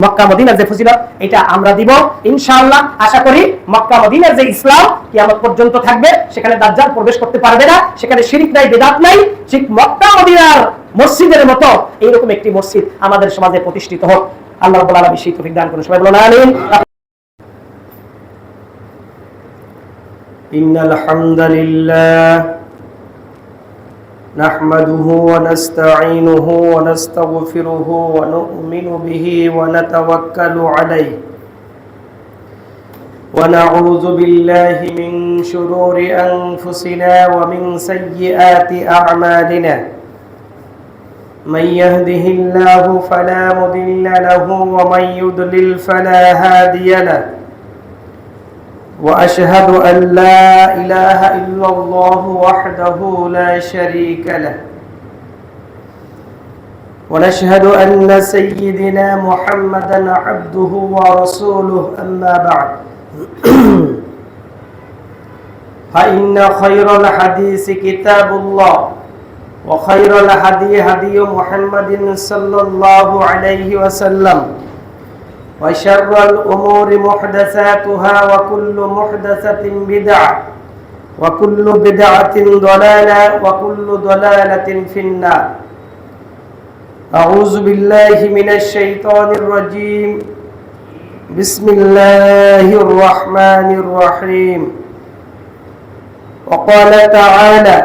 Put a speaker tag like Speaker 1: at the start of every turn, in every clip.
Speaker 1: মক্কা মদিনার যে ফজিলত এটা আমরা দিব ইনশাআল্লাহ। আশা করি মক্কা মদিনার যে ইসলাম কিয়ামত পর্যন্ত থাকবে, সেখানে দাজ্জাল প্রবেশ করতে পারবে না, সেখানে শিরক নাই, বিদআত নাই। ঠিক মক্কা মদিনার মসজিদের মতো এইরকম একটি মসজিদ আমাদের সমাজে প্রতিষ্ঠিত হোক। আল্লাহ রাব্বুল আলামিন সেই তৌফিক দান করুন। সবাই বলুন আমিন। ইন্নাল হামদালিল্লাহ نحمده ونستعينه ونستغفره ونؤمن به ونتوكل عليه ونعوذ بالله من شرور أنفسنا ومن سيئات أعمالنا من يهده الله فلا مضل له ومن يضلل فلا هادي له وأشهد أن لا إله إلا الله وحده لا شريك له ونشهد أن سيدنا محمدا عبده ورسوله أما بعد فإن خير الحديث كتاب الله وخير الهدي هدي محمد صلى الله عليه وسلم وشر الأمور محدثاتها وكل محدثة بدعة وكل بدعة ضلالة وكل ضلالة في النار. أعوذ بالله من الشيطان الرجيم. بسم الله الرحمن الرحيم. وقال تعالى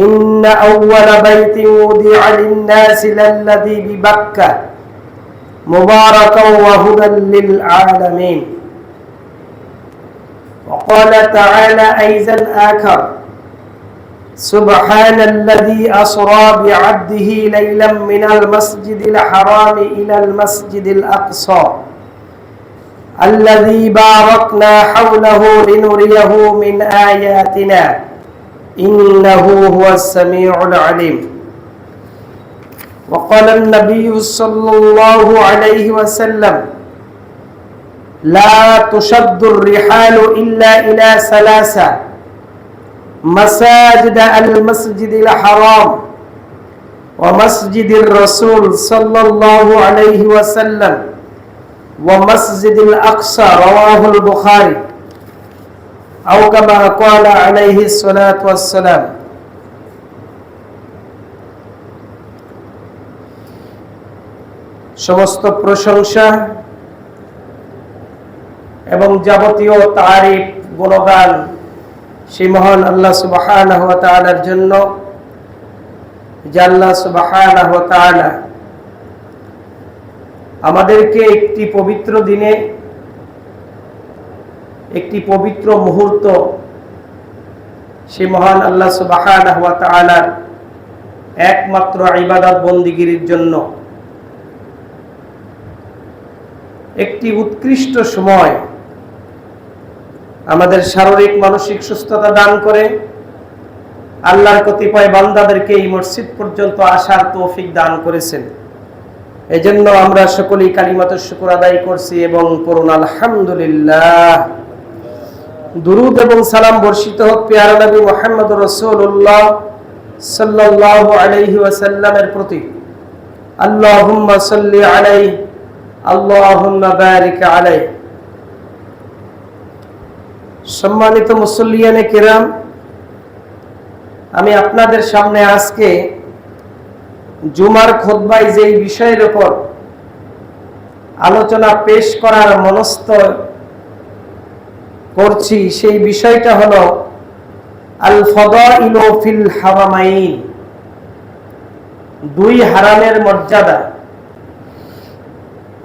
Speaker 1: إن أول بيت وضع للناس للذي ببكة مباركا وهدى للعالمين. وقال تعالى أيضا آخر سبحان الذي أسرى بعبده ليلا من المسجد الحرام إلى المسجد الأقصى الذي باركنا حوله لنريه من آياتنا إنه هو السميع العليم. وقال النبي صلى الله عليه وسلم لا تشد الرحال إلا إلى ثلاثة مساجد المسجد الحرام ومسجد الرسول صلى الله عليه وسلم ومسجد الأقصى رواه البخاري أو كما قال عليه الصلاة والسلام. সমস্ত প্রশংসা এবং যাবতীয় তারিফ গুণগান সেই মহান আল্লাহ সুবহানাহু ওয়া তাআলার জন্য, যে আল্লাহ সুবহানাহু ওয়া তাআলা আমাদেরকে একটি পবিত্র দিনে, একটি পবিত্র মুহূর্ত সেই মহান আল্লাহ সুবহানাহু ওয়া তাআলার একমাত্র ইবাদত বন্দিগির জন্য একটি উৎকৃষ্ট সময় আমাদের শারীরিক মানসিক সুস্থতা দান করে আল্লাহর কতিপয় বান্দাদেরকে এই মসজিদ পর্যন্ত আসার তৌফিক দান করেছেন। এজন্য আমরা সকলেই কালিমাতুশ শুকর আদায় করছি এবং পড়ুন আলহামদুলিল্লাহ। দুরূদ এবং সালাম বর্ষিত হোক প্রিয় নবী মুহাম্মদুর রাসূলুল্লাহ সাল্লাল্লাহু আলাইহি ওয়াসাল্লামের প্রতি। আল্লাহুম্মা সাল্লি আলাইহি আল্লাহুম্মা বারিক আলাইহি। সম্মানিত মুসল্লিয়ানে কিরাম, আমি আপনাদের সামনে আজকে জুমার খুতবায় যেই বিষয়ের উপর আলোচনা পেশ করার মনস্থ করছি, সেই বিষয়টা হলো আল ফাদাইলু ফিল হারামাইন, দুই হারামের মর্যাদা,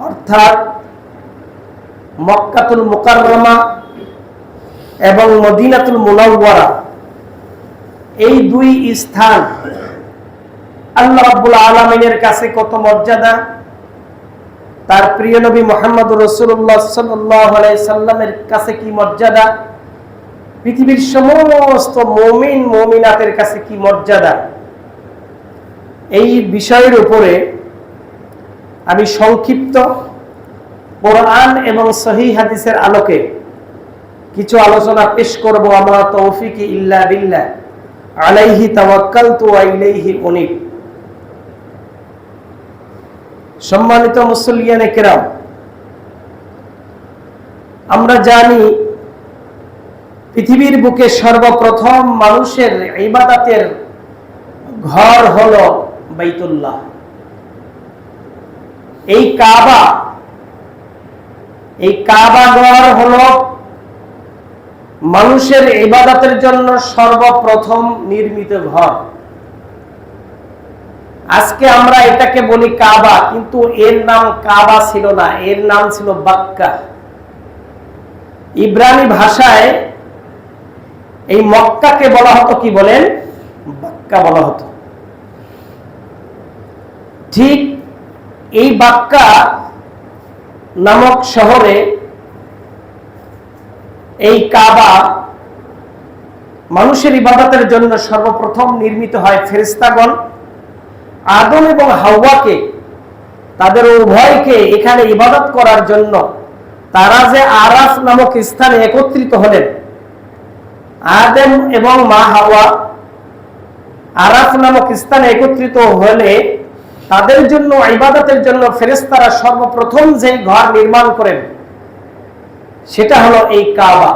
Speaker 1: অর্থাৎ মক্কাতুল মুকাররমা এবং মদিনাতুল মুনাওয়ারা, এই দুই স্থান আল্লাহ রাব্বুল আলামিনের কাছে কত মর্যাদা, তার প্রিয় নবী মুহাম্মদুর রাসূলুল্লাহ সাল্লাল্লাহু আলাইহি সাল্লামের কাছে কি মর্যাদা, পৃথিবীর সমস্ত মুমিন মুমিনাতের কাছে কি মর্যাদা, এই বিষয়ের উপরে আমি সংক্ষিপ্ত কোরআন এবং সহিহ হাদিসের আলোকে কিছু আলোচনা পেশ করব। আমার তৌফিক ইল্লা বিল্লাহ, আলাইহি তাওয়াক্কালতু ওয়া ইলাইহি উনীব। সম্মানিত মুসল্লিয়ানে কেরাম, আমরা জানি পৃথিবীর বুকে সর্বপ্রথম মানুষের ইবাদতের ঘর হলো বাইতুল্লাহ। এই কাবা ঘর হলো মানুষের ইবাদতের জন্য সর্বপ্রথম নির্মিত ঘর। আজকে আমরা এটাকে বলি কাবা, কিন্তু এর নাম কাবা ছিল না, এর নাম ছিল বাক্কা। ইব্রানি ভাষায় এই মক্কাকে বলা হতো কি বলেন? বাক্কা বলা হতো। ঠিক এই বাক্কা নামক শহরে এই কাবা মানুষের ইবাদতের জন্য সর্বপ্রথম নির্মিত হয়। ফেরেশতাগণ আদম এবং হাওয়াকে, তাদের উভয়কে এখানে ইবাদত করার জন্য তারা যে আরাফ নামক স্থানে একত্রিত হলেন। আদম এবং মা হাওয়া আরাফ নামক স্থানে একত্রিত হলে তাদের জন্য ইবাদতের জন্য ফেরেশতারা সর্বপ্রথম যে ঘর নির্মাণ করেন সেটা হলো এই কাবা,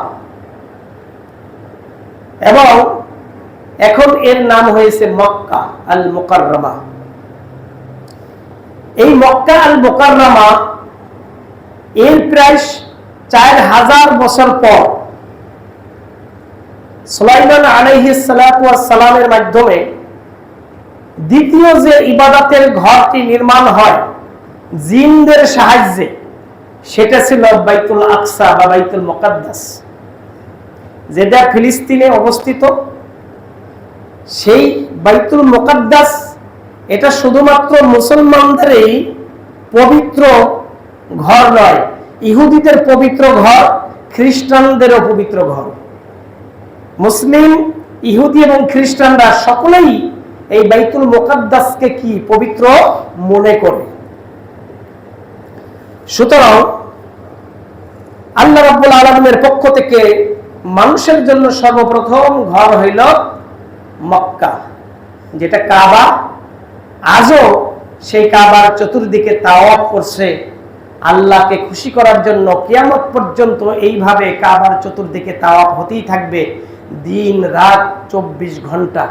Speaker 1: এবং এখন এর নাম হয়েছে মক্কা আল মুকাররমা। এই মক্কা আল মুকাররমা এর প্রায় 4000 বছর পর সুলাইমান আলাইহিস সালাতু ওয়াস সালামের মাধ্যমে দ্বিতীয় যে ইবাদতের ঘরটি নির্মাণ হয় জিনদের সাহায্যে, সেটা ছিল বাইতুল আকসা বা বাইতুল মুকাদ্দাস, যেটা ফিলিস্তিনে অবস্থিত। সেই বাইতুল মুকাদ্দাস এটা শুধুমাত্র মুসলমানদেরই পবিত্র ঘর নয়, ইহুদিদের পবিত্র ঘর, খ্রিস্টানদেরও পবিত্র ঘর। মুসলিম, ইহুদি এবং খ্রিস্টানরা সকলেই এই বাইতুল মুকাদ্দাসকে কি পবিত্র মনে করে। সুতরাং আল্লাহ রাব্বুল আলামিনের পক্ষ থেকে মানুষের জন্য সর্বপ্রথম ঘর হইল মক্কা, যেটা কাবা। আজও সেই কাবার চতুর্দিকে তাওয়াফ করছে আল্লাহকে খুশি করার জন্য। কিয়ামত পর্যন্ত এইভাবে কাবার চতুর্দিকে তাওয়াফ হতেই থাকবে, দিন রাত 24 ঘন্টা।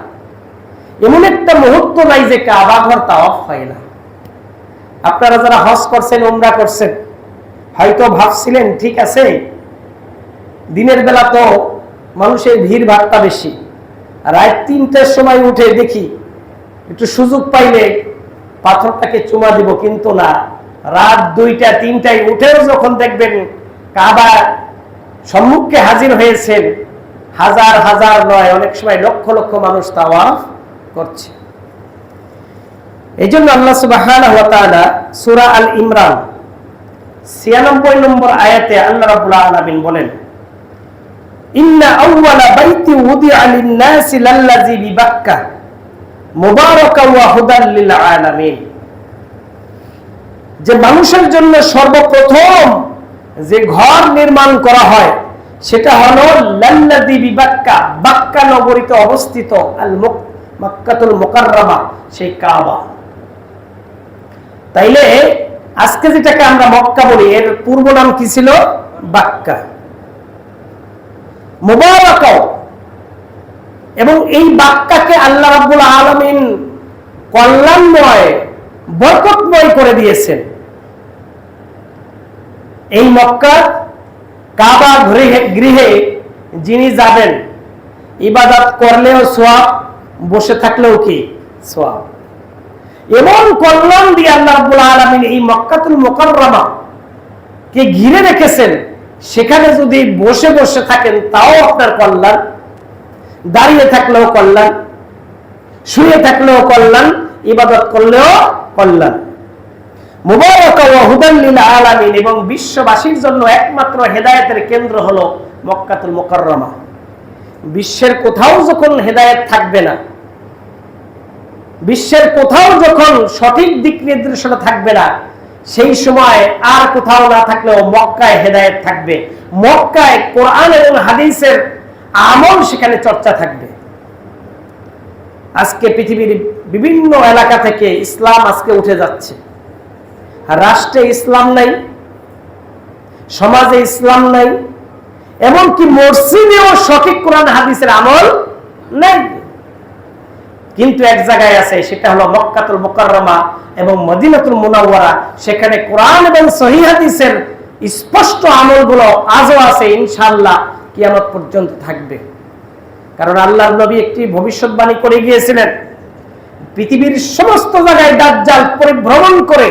Speaker 1: এমন একটা মুহূর্ত নাই যে কাবা ঘর তাওয়াফ হয় না। আপনারা যারা হজ করছেন, উমরা করছেন, হয়তো ভাবছিলেন ঠিক আছে, দিনের বেলা তো মানুষের ভিড় ভাট্টা বেশি, রাত 3টার সময় উঠে দেখি একটু সুযোগ পাইলে পাথরটাকে চুমা দিব, কিন্তু না, রাত 2টা 3টায় উঠেও যখন দেখবেন কাবা সম্মুখে হাজির হয়েছেন, হাজার হাজার নয়, অনেক সময় লক্ষ লক্ষ মানুষ তাওয়াফ করছে। এই জন্য আল্লাহ সুবহানাহু ওয়া তাআলা সূরা আল ইমরান 96 নম্বর আয়াতে আল্লাহ রাব্বুল আলামিন বলেন, ইন্না আউওয়ালা বাইতি উদিআ লিন-নাসি লাল্লাযী বিবাক্কা মুবারাকান ওয়া হুদাল লিল আলামিন। যে মানুষের জন্য সর্বপ্রথম যে ঘর নির্মাণ করা হয় সেটা হলো লাল্লাযী বিবাক্কা, বাক্কা নগরীতে অবস্থিত আল মক্কাতুল মুকাররমা, সেই কাবা। তাইলে আজকে যেটাকে আমরা মক্কা বলি, এর পূর্ব নাম কি ছিল? বাক্কা। মুবারাকা, এবং এই বাক্কাকে আল্লাহ রাব্বুল আলামিন কল্যাণময়, বরকতময় করে দিয়েছেন। এই মক্কা কাবা গৃহে যিনি যাবেন, ইবাদত করলেও সওয়াব, বসে থাকলেও কি সওয়াব। এমন কল্যাণ দিয়ে আল্লাহ রাব্বুল আলামিন এই মক্কাতুল মুকাররমা কে ঘিরে রেখেছেন। সেখানে যদি বসে বসে থাকেন তাও আপনার কল্যাণ, দাঁড়িয়ে থাকলেও কল্যাণ, শুয়ে থাকলেও কল্যাণ, ইবাদত করলেও কল্যাণ। মুবারাকা ওয়া হুদাল লিল আলামিন, এবং বিশ্ববাসীর জন্য একমাত্র হেদায়েতের কেন্দ্র হলো মক্কাতুল মুকাররমা। বিশ্বের কোথাও যখন হেদায়েত থাকবে না, বিশ্বের কোথাও যখন সঠিক দিক নির্দেশনা থাকবে না, সেই সময় আর কোথাও না থাকলেও মক্কায় হেদায়েত থাকবে। মক্কায় কোরআন এবং হাদিসের আমল সেখানে চর্চা থাকবে। আজকে পৃথিবীর বিভিন্ন এলাকা থেকে ইসলাম আজকে উঠে যাচ্ছে। রাষ্ট্রে ইসলাম নাই, সমাজে ইসলাম নাই, এমনকি মসজিদেও সঠিক কোরআন হাদিসের আমল নাই। কিন্তু এক জায়গায় আছে, সেটা হলো মক্কাতুল মুকাররমা এবং মদিনাতুল মুনাওয়ারা। সেখানে কোরআন এবং সহিহ হাদিসের স্পষ্ট আমলগুলো আজও আছে, ইনশাআল্লাহ কিয়ামত পর্যন্ত থাকবে। কারণ আল্লাহর নবী একটি ভবিষ্যৎবাণী করে গিয়েছিলেন, পৃথিবীর সমস্ত জায়গায় দাজ্জাল পরিভ্রমণ করে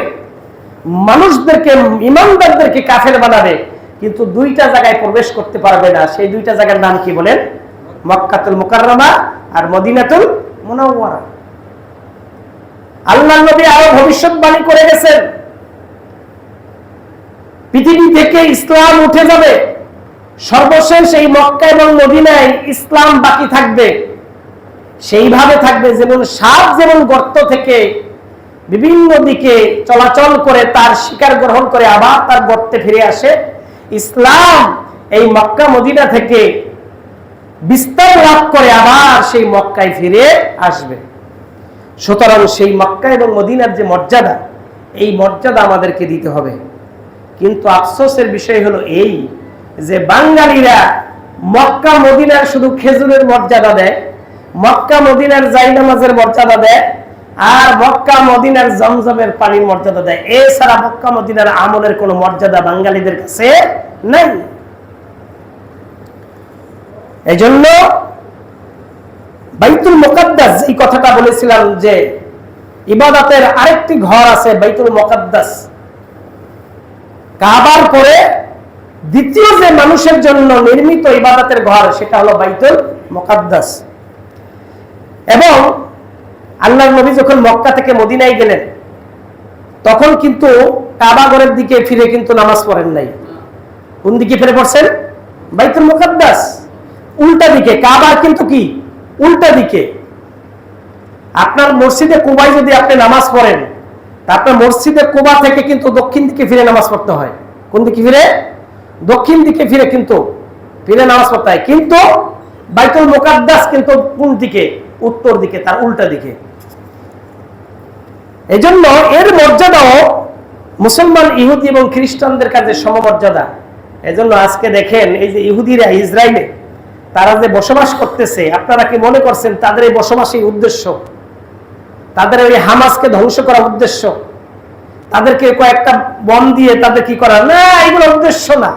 Speaker 1: মানুষদেরকে, ঈমানদারদেরকে কাফের বানাবে, কিন্তু দুইটা জায়গায় প্রবেশ করতে পারবে না। সেই দুইটা জায়গার নাম কি বলেন? মক্কাতুল মুকাররমা আর মদিনাতুল মুনাওয়ারা। আল্লাহর নবী আরো ভবিষ্যৎবাণী করে গেছেন, পৃথিবী থেকে ইসলাম উঠে যাবে, সর্বশেষ এই মক্কা এবং মদিনায় ইসলাম বাকি থাকবে। সেইভাবে থাকবে যেমন সাপ যেমন গর্ত থেকে বিভিন্ন দিকে চলাচল করে তার শিকার গ্রহণ করে আবার তার গর্তে ফিরে আসে, ইসলাম এই মক্কা মদিনা থেকে বিস্তার লাভ করে আবার সেই মক্কায় ফিরে আসবে। সুতরাং সেই মক্কা এবং মদিনার যে মর্যাদা, এই মর্যাদা আমাদেরকে দিতে হবে। কিন্তু আফসোসের বিষয় হলো এই যে বাঙালিরা মক্কা মদিনার শুধু খেজুরের মর্যাদা দেয়, মক্কা মদিনার জায়নামাজের মর্যাদা দেয়, আর মক্কা মদিনার জমজমের পানির মর্যাদা দেয়। এছাড়া মক্কা মদিনার আমলের কোনো মর্যাদা বাঙালিদের কাছে নাই। এজন্য বাইতুল মুকাদ্দাস, এই কথাটা বলেছিলাম যে ইবাদতের আরেকটি ঘর আছে বাইতুল মুকাদ্দাস। কাবার পরে দ্বিতীয় যে মানুষের জন্য নির্মিত ইবাদতের ঘর, সেটা হলো বাইতুল মুকাদ্দাস। এবং আল্লাহর নবী যখন মক্কা থেকে মদিনায় গেলেন, তখন কিন্তু কাবা ঘরের দিকে ফিরে কিন্তু নামাজ পড়েন নাই। কোন দিকে ফিরে পড়ছেন? বাইতুল মুকাদ্দাস, উল্টা দিকে। কাবার কিন্তু কি উল্টা দিকে। আপনার মসজিদে কুবায় যদি আপনি নামাজ পড়েন, তা আপনার মসজিদে কুবা থেকে কিন্তু দক্ষিণ দিকে ফিরে নামাজ পড়তে হয়। কোন দিকে ফিরে? দক্ষিণ দিকে ফিরে কিন্তু ফিরে নামাজ পড়তে হয়। কিন্তু বাইতুল মুকাদ্দাস কিন্তু কোন দিকে? উত্তর দিকে, তার উল্টা দিকে। এজন্য এর মর্যাদাও মুসলমান, ইহুদি এবং খ্রিস্টানদের কাছে সমমর্যাদা। এজন্য আজকে দেখেন এই যে ইহুদিরা ইসরায়েলে তারা যে বসবাস করতেছে, আপনারা কি মনে করছেন তাদের এই বসবাসের উদ্দেশ্য, তাদের ওই হামাসকে ধ্বংস করার উদ্দেশ্য, তাদেরকে কয়েকটা বম দিয়ে তাদের কি করা? না, এগুলো উদ্দেশ্য না।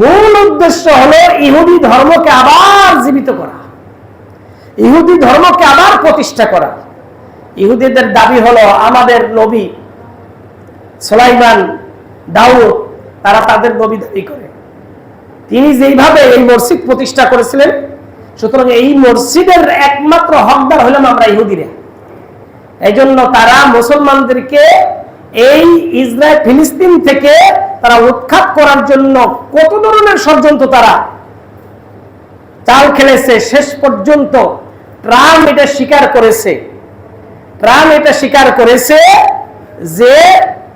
Speaker 1: মূল উদ্দেশ্য হলো ইহুদি ধর্মকে আবার জীবিত করা, ইহুদি ধর্মকে আবার প্রতিষ্ঠা করা। ইহুদিদের দাবি হলো আমাদের নবী সুলাইমান, দাউদ, তারা তাদের নবী দাবি করে। তিনি যেইভাবে এই মসজিদ প্রতিষ্ঠা করেছিলেন, সুতরাং এই মসজিদের একমাত্র হকদার হলাম আমরা ইহুদিরা। এই জন্য তারা মুসলমানদেরকে এই ইসরায়েল ফিলিস্তিন থেকে তারা উৎখাত করার জন্য কত ধরনের ষড়যন্ত্র তারা চাল খেলেছে। শেষ পর্যন্ত ট্রাম্প এটা স্বীকার করেছে, যে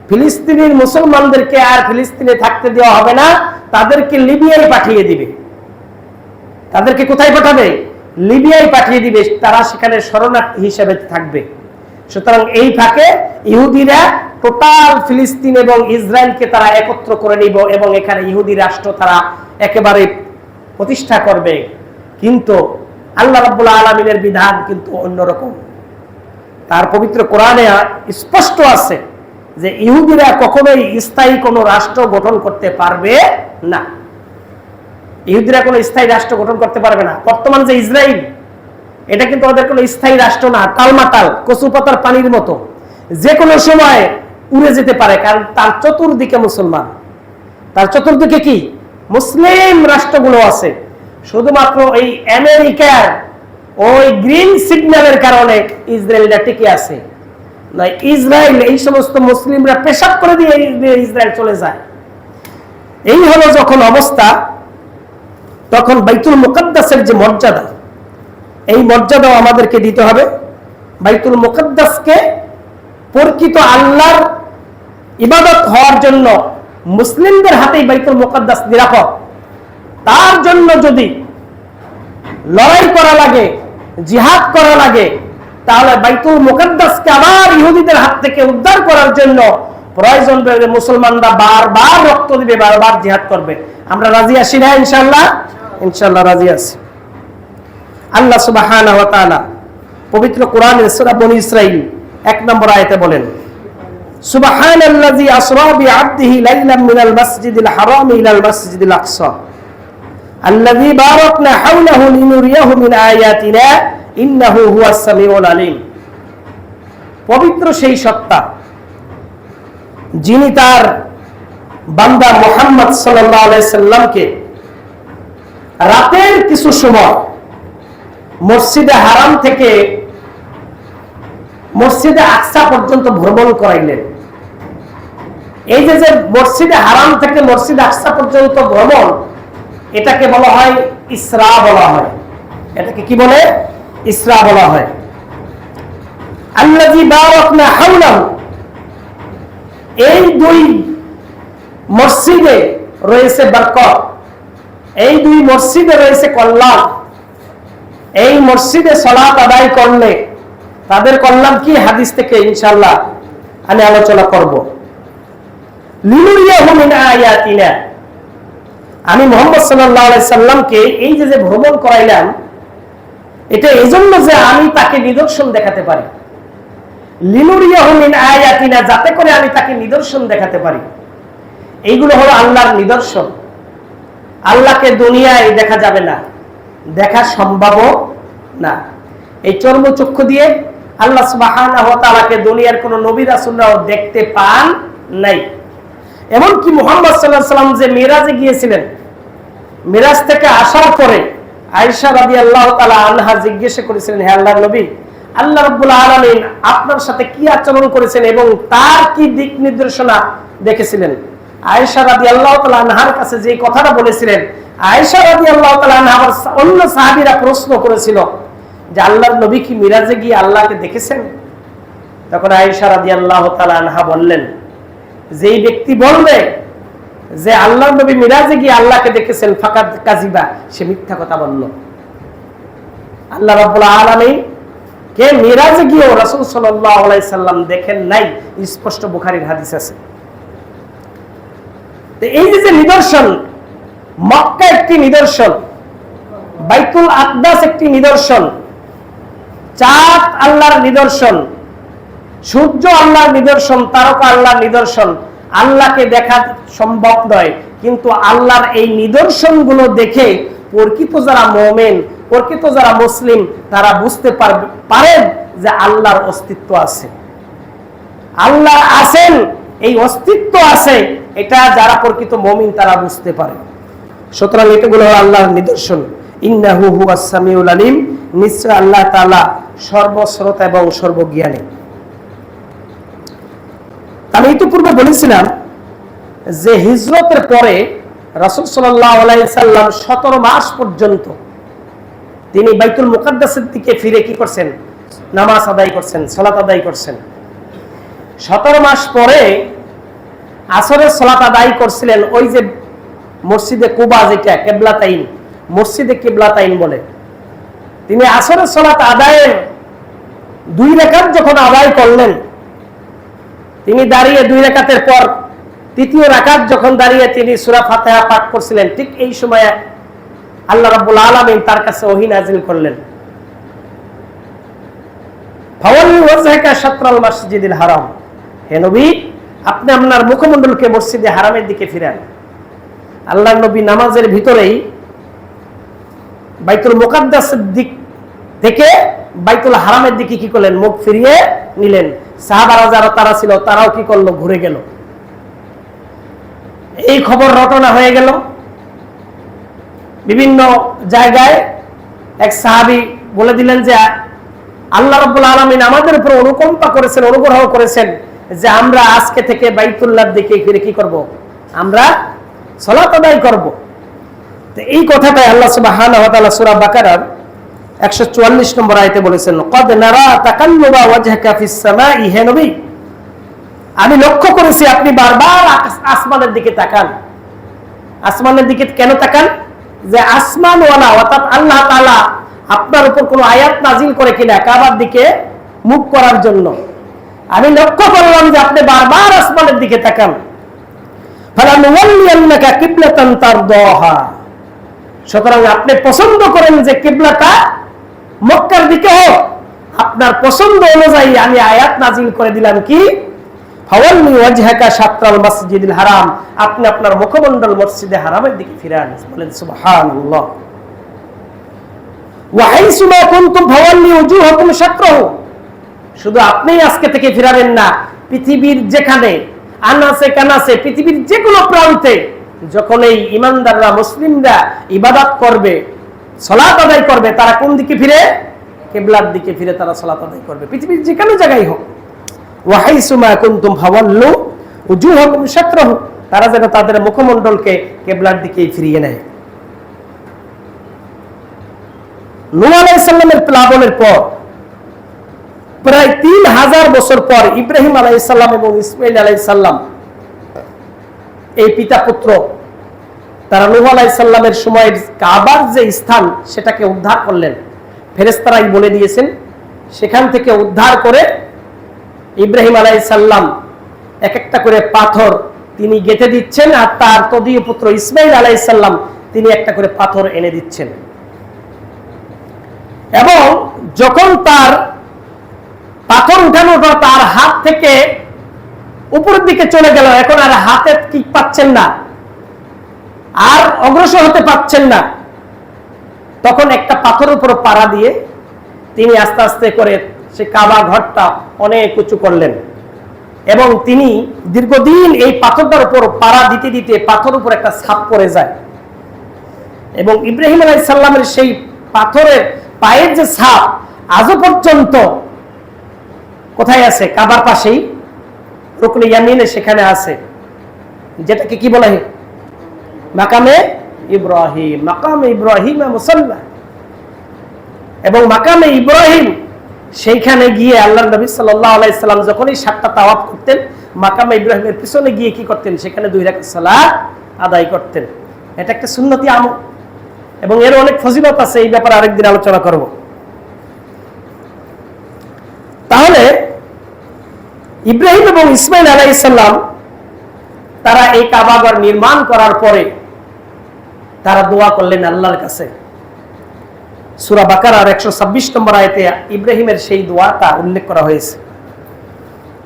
Speaker 1: ফিলিস্তিনের মুসলমানদেরকে আর ফিলিস্তিনে থাকতে দেওয়া হবে না, তাদেরকে লিবিয়ায় পাঠিয়ে দিবে। তাদেরকে কোথায় পাঠাবে? লিবিয়ায় পাঠিয়ে দিবে, তারা সেখানে শরণার্থী হিসেবে থাকবে। সুতরাং এই ফাঁকে ইহুদিরা টোটাল ফিলিস্তিন এবং ইসরায়েলকে তারা একত্র করে নিব এবং এখানে ইহুদি রাষ্ট্র তারা একেবারে প্রতিষ্ঠা করবে। কিন্তু আল্লাহ রাব্বুল আলামিনের বিধান কিন্তু অন্যরকম। তার পবিত্র কোরআনে স্পষ্ট আছে যে ইহুদিরা কখনোই স্থায়ী কোনো রাষ্ট্র গঠন করতে পারবে না। ইহুদিরা কোনো স্থায়ী রাষ্ট্র গঠন করতে পারবে না। বর্তমান যে ইসরায়েল, এটা কিন্তু ওদের কোনো স্থায়ী রাষ্ট্র না, টালমাটাল, কচু পাতার পানির মতো, যে কোনো সময় উড়ে যেতে পারে। কারণ তার চতুর্দিকে মুসলমান, তার চতুর্দিকে কি মুসলিম রাষ্ট্রগুলো আছে। শুধুমাত্র এই আমেরিকার ওই গ্রিন সিগন্যালের কারণে ইসরায়েলটা টিকে আছে। না, ইসরায়েল এই সমস্ত মুসলিমরা পেশাব করে দিয়ে ইসরায়েল চলে যায়। এই হলো যখন অবস্থা, তখন বাইতুল মুকাদ্দাসের যে মর্যাদা, এই মর্যাদাও আমাদেরকে দিতে হবে। বাইতুল মুকাদ্দাসকে প্রকৃত আল্লাহর ইবাদত হওয়ার জন্য মুসলিমদের হাতেই বাইতুল মুকাদ্দাস নিরাপদ। তার জন্য যদি লড়াই করা লাগে, জিহাদ করা লাগে, তাহলে বাইতুল মুকাদ্দাসকে আবার ইহুদিদের হাত থেকে উদ্ধার করার জন্য প্রয়োজন পড়লে মুসলমানরা বারবার রক্ত দিবে, বারবার জিহাদ করবে। আমরা রাজি আছি না? ইনশাআল্লাহ, ইনশাআল্লাহ রাজি আছি। আল্লাহ সুবহানাহু ওয়া তাআলা পবিত্র কোরআনের সূরা বনী ইসরাঈল 1 নম্বর আয়াতে বলেন, সুবহানাল্লাযী আসরা বিআবদিহি লাইলাম মিনাল মাসজিদিল হারাম ইলাল মাসজিদিল আকসা আল্লাযী বারাকনা হাওলাহু লিনুরিয়াহু মিন আয়াতিনা ইন্নাহু হুয়াস সামিউল আলীম। পবিত্র সেই সত্তা যিনি তার বান্দা মুহাম্মদ সাল্লাল্লাহু আলাইহি সাল্লামকে রাতের কিছু সময় মসজিদে হারাম থেকে মসজিদে আকসা পর্যন্ত ভ্রমণ করাইলেন। এই যে মসজিদে হারাম থেকে মসজিদ আকসা পর্যন্ত ভ্রমণ, এটাকে বলা হয় ইসরা বলা হয়। এটাকে কি বলে? ইসরা বলা হয়। আল্লাযী বারাকনা হাওলাহু, এই দুই মসজিদে রয়েছে বরকত, এই দুই মসজিদে রয়েছে কল্যাণ। এই মসজিদে সালাত আদায় করলে তাদের কল্যাণ কি? হাদিস থেকে ইনশাআল্লাহ আমি আলোচনা করব। লিনুরিয়াহু মিন আয়াতিনা, আমি মুহাম্মদ সাল্লাল্লাহু আলাইহি সাল্লামকে এই যে ভ্রমণ করাইলাম, এটা এজন্য যে আমি তাকে নিদর্শন দেখাতে পারি। লিনুরিয়াহু মিন আয়াতিনা, যাতে করে আমি তাকে নিদর্শন দেখাতে পারি। এইগুলো হলো আল্লাহর নিদর্শন। আল্লাহকে দুনিয়ায় দেখা যাবে না, দেখা সম্ভব না। এই চর্মচক্ষু দিয়ে আল্লাহ সুবহানাহু ওয়া তাআলাকে দুনিয়ার কোন নবী রাসূলরাও দেখতে পান নাই। এমনকি মুহাম্মদ সাল্লাল্লাহু আলাইহি সাল্লাম যে মিরাজে গিয়েছিলেন, মিরাজ থেকে আসার পরে আয়েশা রাদিয়াল্লাহু তাআলা আনহা জিজ্ঞেস করেছিলেন, হে আল্লাহর নবী, আল্লাহ রাব্বুল আলামিন আপনার সাথে কি আচরণ করেছেন এবং তার কি দিক নির্দেশনা দেখেছিলেন? আয়েশা রাদিয়াল্লাহু তাআলা আনহার কাছে যে কথাটা বলেছিলেন, আয়েশা রাদিয়াল্লাহু তাআলা আনহা অন্য সাহাবীরা প্রশ্ন করেছিল যে আল্লাহর নবী কি মিরাজে গিয়ে আল্লাহকে দেখেছেন? তখন আয়েশা রাদিয়াল্লাহু তাআলা আনহা বললেন, যেই ব্যক্তি বলবে যে আল্লাহর নবী মিরাজে গিয়ে আল্লাহকে দেখেছেন, ফাকাদ কাযিবা, সে মিথ্যা কথা বলল। আল্লাহ রাব্বুল আলামিন কে মিরাজে গিয়ে রাসূল সাল্লাল্লাহু আলাইহি সাল্লাম দেখেন নাই, স্পষ্ট বুখারীর হাদিস আছে। তো এই যে নিদর্শন, মক্কা একটি নিদর্শন, বাইতুল আকদাস একটি নিদর্শন, চাঁদ আল্লাহর নিদর্শন, সূর্য আল্লাহর নিদর্শন, তারকা আল্লাহর নিদর্শন। আল্লাহকে দেখা সম্ভব নয়, কিন্তু আল্লাহর এই নিদর্শনগুলো দেখে প্রকৃত যারা মুমিন, প্রকৃত যারা মুসলিম, তারা বুঝতে পারেন যে আল্লাহর অস্তিত্ব আছে, আল্লাহ আছেন, এই অস্তিত্ব আছে। এটা যারা প্রকৃত মুমিন তারা বুঝতে পারে। সুতরাং এগুলো হলো আল্লাহর নিদর্শন। ইন্নাহু হুয়াস সামিউল আলীম, নিশ্চয় আল্লাহ তাআলা সর্বশ্রোতা এবং সর্বজ্ঞানী। আমি ইতিপূর্বে বলেছিলাম যে হিজরতের পরে রাসূল সাল্লাল্লাহু আলাইহি সাল্লাম 17 মাস পর্যন্ত তিনি বাইতুল মুকাদ্দাসের দিকে ফিরে কি করছেন? নামাজ আদায় করছেন, সালাত আদায় করছেন। 17 মাস পরে আসরের সালাত আদায় করছিলেন ওই যে মসজিদে কুবা, যেটা কিবলাতাইন, মসজিদে কিবলাতাইন বলে। তিনি আসরের সালাত আদায়ের 2 রাকাত যখন আদায় করলেন, তিনি দাঁড়িয়ে 2 রাকাতের পর 3য় রাকাত যখন দাঁড়িয়ে তিনি সূরা ফাতিহা পাঠ করছিলেন, ঠিক এই সময়ে আল্লাহ রাব্বুল আলামিন তার কাছে ওহী নাযিল করলেন, ফাওয়াল্লি ওয়াজহাকা শাতরাল মাসজিদিল হারাম, হে নবী আপনি আপনার মুখমণ্ডলকে মসজিদে হারামের দিকে ফিরান। আল্লাহর নবী নামাজের ভিতরেই বাইতুল মুকাদ্দাসের দিক থেকে বাইতুল হারামের দিকে কি করলেন? মুখ ফিরিয়ে নিলেন। সাহাবারা যারা তারা ছিল তারাও কি করলো? ঘুরে গেল। এই খবর রটনা হয়ে গেল বিভিন্ন জায়গায়। এক সাহাবী বলে দিলেন যে আল্লাহ রাব্বুল আলামিন আমাদের উপর অনুকম্পা করেছেন, অনুগ্রহ করেছেন যে আমরা আজকে থেকে বাইতুল্লাহর দিকে ফিরে কি করব? আমরা সালাত আদায় করব। তো এই কথাটাই আল্লাহ সুবহানাহু ওয়া তাআলা সূরা বাকারার 144 নম্বর আয়াতে বলেছেন, ক্বাদ নারা তাকাল্লুবা ওয়াজহাকা ফিস সামাই, হে নবী আমি লক্ষ্য করেছি আপনি বারবার আসমানের দিকে তাকান। আসমানের দিকে কেন তাকান? যে আসমানওয়ালা অর্থাৎ আল্লাহ তাআলা আপনার উপর কোনো আয়াত নাজিল করে কিনা কাবার দিকে মুখ করার জন্য। আমি লক্ষ্য করলাম যে আপনি বারবার আসমানের দিকে তাকান। ফালানুওয়াল্লিয়ান্নাকা কিবলাতান তারদাহা, সুতরাং আপনি পছন্দ করেন যে কিবলাটা মক্কার দিকে হোক। আপনার পছন্দ অনুযায়ী আমি আয়াত নাজিল করে দিলাম কি, ফাওয়াল্লি ওয়াজহাকা শাতরাল মাসজিদিল হারাম, আপনি আপনার মুখমণ্ডল মসজিদে হারামের দিকে ফিরান। বলেন সুবহানাল্লাহ। ওয়া হাইসুমা কুনতুম ফাওয়াল্লি উজুহাকুম শাতরাহু, শুধু আপনিই আজকে থেকে ফিরাবেন না, পৃথিবীর যেখানে আনাসে কানাসে, পৃথিবীর যে কোনো প্রান্তে যখন এই ইমানদাররা মুসলিমরা ইবাদত করবে, সালাত আদায় করবে, তারা কোন দিকে ফিরে? কিবলার দিকে ফিরে তারা সালাত আদায় করবে, পৃথিবীর যে কোনো জায়গায় হোক। ওয়া হাইসুমা কুনতুম ফাওয়াল্লু উজুহাকুম শাতরাহু, তারা যেন তাদের মুখমণ্ডলকে কিবলার দিকেই ফিরিয়ে নেয়। নূহ আলাইহিস সালামের প্লাবনের পর প্রায় 3000 বছর পর ইব্রাহিম আলাইহিস সালাম এবং ইসমাঈল আলাইহিস সালাম, এই পিতা পুত্র, তারা নূহ আলাইহিস সালামের সময় কাবার যে স্থান সেটাকে উদ্ধার করলেন। ফেরেশতারাই বলে দিয়েছেন, সেখান থেকে উদ্ধার করে ইব্রাহিম আলাইহিস সালাম এক একটা করে পাথর তিনি গেঁথে দিচ্ছেন, আর তার তদীয় পুত্র ইসমাঈল আলাইহিস সালাম তিনি একটা করে পাথর এনে দিচ্ছেন। এবং যখন তার পাথর উঠানোটা তার হাত থেকে উপরের দিকে চলে গেল, এখন আর হাতে কি পাচ্ছেন না, আর অগ্রসর হতে পাচ্ছেন না, তখন একটা পাথরের উপর পাড়া দিয়ে তিনি আস্তে আস্তে করে সে কাবা ঘরটা অনেক উঁচু করলেন। এবং তিনি দীর্ঘদিন এই পাথরটার উপর পাড়া দিতে দিতে পাথর উপর একটা ছাপ পড়ে যায়, এবং ইব্রাহিম আলাইহিস সালামের সেই পাথরের পায়ের যে ছাপ আজও পর্যন্ত কোথায় আছে? কাবার পাশেই রুকনে ইয়ামিনে সেখানে আছে, যেটাকে কি বলা হয়? মাকামে ইব্রাহিম। মাকামে ইব্রাহিম মুসাল্লা, এবং মাকামে ইব্রাহিম সেইখানে গিয়ে আল্লাহর নবী সাল্লাল্লাহু আলাইহি সাল্লাম যখনই 7টা তাওয়াফ করতেন, মাকামে ইব্রাহিমের পিছনে গিয়ে কি করতেন? সেখানে 2 রাকাত সালাত আদায় করতেন। এটা একটা সুন্নতি আমল, এবং এর অনেক ফজিলত আছে, এই ব্যাপারে আরেকদিন আলোচনা করব। তাহলে ইব্রাহিম এবং ইসমাঈল আলাইহিস সালাম তারা এই কাবাঘর নির্মাণ করার পরে তারা দোয়া করলেন আল্লাহর কাছে। সূরা বাকারার 126 নম্বর আয়াতে ইব্রাহিমের সেই দোয়াটা উল্লেখ করা হয়েছে।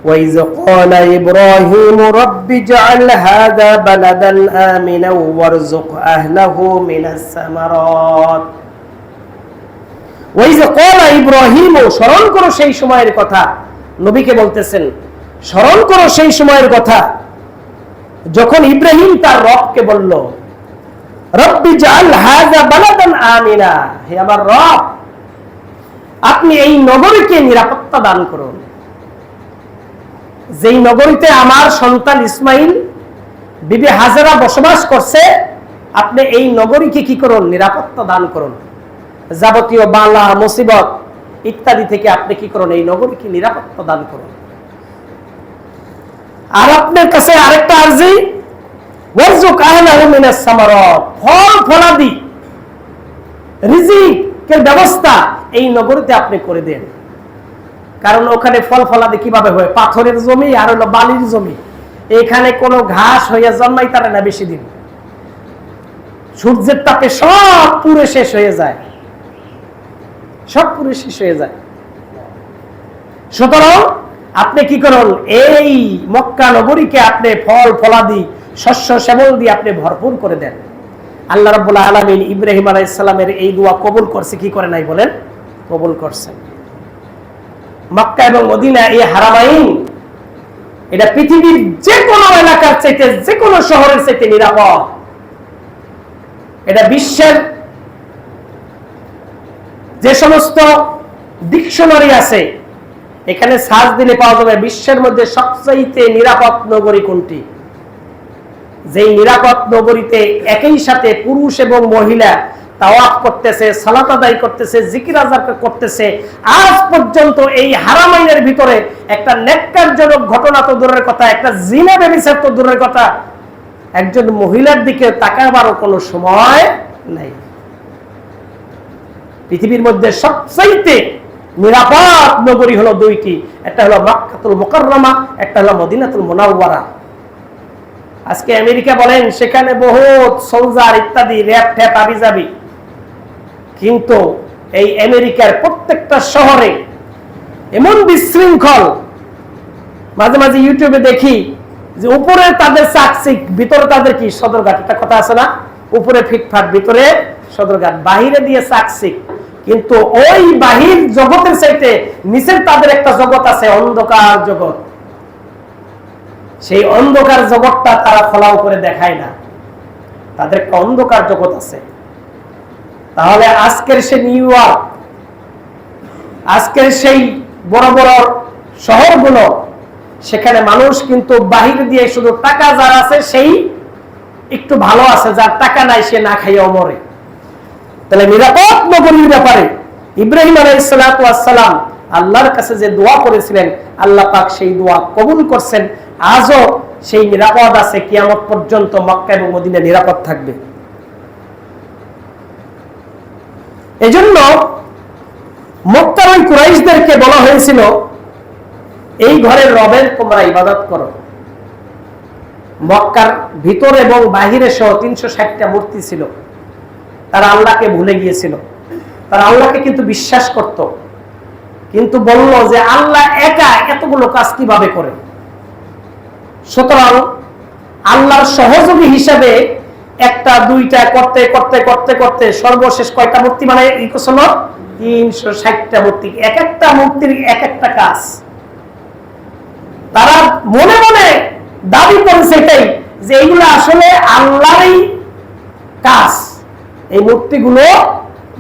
Speaker 1: وَإِذْ قَالَ إِبْرَاهِيمُ رَبِّ اجْعَلْ هَذَا بَلَدًا آمِنًا وَارْزُقْ أَهْلَهُ مِنَ الثَّمَرَاتِ وَإِذْ قَالَ إِبْرَاهِيمُ, স্মরণ করো সেই সময়ের কথা, নবীকে বলতেছেন স্মরণ করো সেই সময়ের কথা যখন ইব্রাহিম তার রবকে বলল, রব্বি জাআল হাযা বালাদান আমিনা, হে আমার রব, আপনি এই নগরীকে নিরাপত্তা দান করুন। যেই নগরীতে আমার সন্তান ইসমাইল, বিবি হাজেরা বসবাস করছে, আপনি এই নগরীকে কি করুন? নিরাপত্তা দান করুন। যাবতীয় বালা মুসিবত ইত্যাদি থেকে আপনি কি করুন? এই নগরীকে নিরাপত্তা দান করুন। আর আপনার কাছে আরেকটা আরজি, ওয়ারযুক আহলাহু মিনাস সামারাত, ফল ফলাদি রিজিকের ব্যবস্থা এই নগরীতে আপনি করে দেন। কারণ ওখানে ফল ফলাদি কিভাবে হয়? পাথরের জমি আর হলো বালির জমি, এখানে কোনো ঘাস হইয়া জন্মাই তারা না বেশি দিন, সূর্যের তাপে সব পুড়ে শেষ হয়ে যায়, সব পুড়ে শেষ হয়ে যায়। সুতরাং আপনি কি করুন? এই মক্কা নগরীকে আপনি ফল ফলাদি শস্য শ্যামল দিয়ে আপনি ভরপুর করে দেন। আল্লাহ রাব্বুল আলামিন ইব্রাহিম আলাইহিস সালামের এই দোয়া কবুল করছে কি করে নাই বলেন? কবুল করছেন। মক্কা এবং মদিনা, এই হারামাইন, এটা পৃথিবীর যে কোনো এলাকার চাইতে, যে কোনো শহরের চাইতে নিরাপদ। এটা বিশ্বের যে সমস্ত ডিকশনারি আছে এখানে সার্চ দিলে পাওয়া যাবে বিশ্বের মধ্যে সবচাইতে নিরাপদ নগরী কোনটি। যেই নিরাপদ নগরীতে একই সাথে পুরুষ এবং মহিলা তাওয়াফ করতেছে, সালাত আদায় করতেছে, জিকির আজকার করতেছে। আজ পর্যন্ত এই হারামাইনের ভিতরে একটা নেক্কারজনক ঘটনা তো দূরের কথা, একটা জিনা ব্যভিচার তো দূরের কথা, একজন মহিলার দিকে তাকাবারও কোনো সময় নাই। পৃথিবীর মধ্যে সবচাইতে নিরাপদ নগরী হলো দুইটি, একটা হলো মক্কাতুল মুকাররমা, একটা হলো মদিনাতুল মুনাওয়ারা। আজকে আমেরিকা বলেন, সেখানে বহুত সোলজার ইত্যাদি র‍্যাব ট্যাপ আবিজাবি, কিন্তু এই আমেরিকার প্রত্যেকটা শহরে এমন বিশৃঙ্খল, মাঝে মাঝে ইউটিউবে দেখি যে উপরে তাদের চাকচিক, ভিতরে তাদের কি সদরঘাট, একটা কথা আছে না, উপরে ফিটফাট ভিতরে সদরঘাট, বাহিরে দিয়ে চাকচিক, কিন্তু ওই বাহির জগতের চাইতে নিচের তাদের একটা জগৎ আছে, অন্ধকার জগৎ। সেই অন্ধকার জগৎটা তারা ফলাও করে দেখায় না, তাদের একটা অন্ধকার জগৎ আছে। তাহলে আজকের সেই নিউ ইয়র্ক, আজকের সেই বড় বড় শহরগুলো, সেখানে মানুষ কিন্তু বাহির দিয়ে শুধু টাকা যার আছে সেই একটু ভালো আছে, যার টাকা নাই সে না খাইয়াও মরে। তাহলে নিরাপদ নগরীর ব্যাপারে ইব্রাহিম আলাইহিস সালাতু ওয়াস সালাম আল্লাহর কাছে যে দোয়া করেছিলেন, আল্লাহ পাক সেই দোয়া কবুল করছেন। আজও সেই নিরাপদ আছে, কিয়ামত পর্যন্ত মক্কা এবং মদিনা নিরাপদ থাকবে। এজন্য মক্কার ওই কুরাইশদেরকে বলা হয়েছিল, এই ঘরের রবের তোমরা ইবাদত করো। মক্কার ভিতর এবং বাহিরে সহ 360টা মূর্তি ছিল, তারা আল্লাহকে ভুলে গিয়েছিল। তারা আল্লাহকে কিন্তু বিশ্বাস করত, কিন্তু বলল যে আল্লাহ একা এতগুলো কাজ কিভাবে করে। সুতরাং আল্লাহর সহযোগী হিসেবে একটা দুইটা করতে করতে করতে করতে সর্বশেষ কয়টা মূর্তি বানায়? 360টা মূর্তি, এক একটা মূর্তির এক একটা কাজ। তারা মনে মনে দাবি করেছে এটাই, যে এইগুলো আসলে আল্লাহরই কাজ। এই মূর্তিগুলো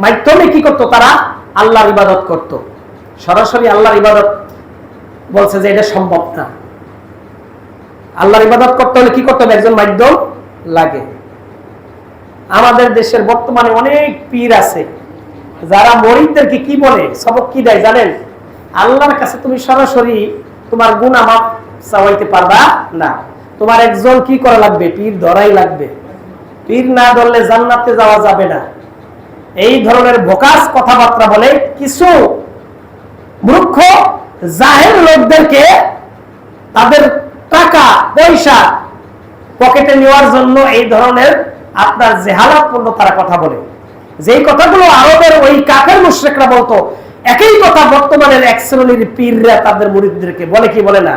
Speaker 1: মাধ্যমে কি করত? তারা আল্লাহর ইবাদত করত। সরাসরি আল্লাহর ইবাদত বলছে যে এটা সম্ভব না। আল্লাহর ইবাদত করতে হলে কি করতে হবে? একজন মাধ্যম লাগে। আমাদের দেশের বর্তমানে অনেক পীর আছে, যারা মরিদদেরকে কি বলে, সবক কি দেয় জানেন? আল্লাহর কাছে তুমি সরাসরি তোমার গুনাহ মাফ চাইতে পারবা না, তোমার একজন কি করা লাগবে? পীর ধরাই লাগবে। পীর না ধরলে জান্নাতে যাওয়া যাবে না। এই ধরনের ভোকাস কথাবার্তা বলে কিছু মূর্খ জাহেল লোকদেরকে তাদের টাকা পয়সা পকেটে নেওয়ার জন্য এই ধরনের আপনার জেহালাতপূর্ণ তারা কথা বলে। যেই কথাগুলো আরবের ওই কাফের মুশরিকরা বলতো, একই কথা বর্তমানের এক শ্রেণীর পীররা তাদের মুরিদদেরকে বলে, কি বলে না?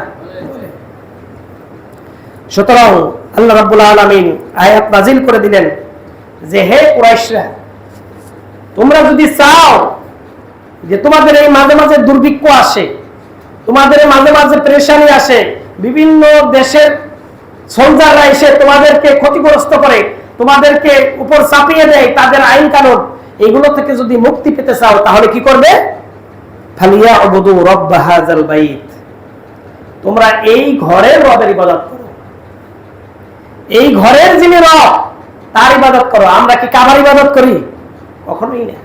Speaker 1: সুতরাং আল্লাহ রাব্বুল আলামিন আয়াত নাজিল করে দিলেন যে, হে কুরাইশরা, তোমরা যদি চাও যে তোমাদের এই মাঝে মাঝে দুর্ভিক্ষ আসে, তোমাদের মাঝে মাঝে পেরেশানি আসে, বিভিন্ন দেশের সোলজাররা এসে তোমাদেরকে ক্ষতিগ্রস্ত করে, তোমাদেরকে উপর চাপিয়ে দেয় তাদের আইন কানুন, এগুলো থেকে যদি মুক্তি পেতে চাও তাহলে কি করবে? ফালিয়াবুদু রাব্ব হাযাল বাইত, তোমরা এই ঘরের রবের ইবাদত করো। এই ঘরের যিনি রব তার ইবাদত করো। আমরা কি কাবার ইবাদত করি? কখনোই না।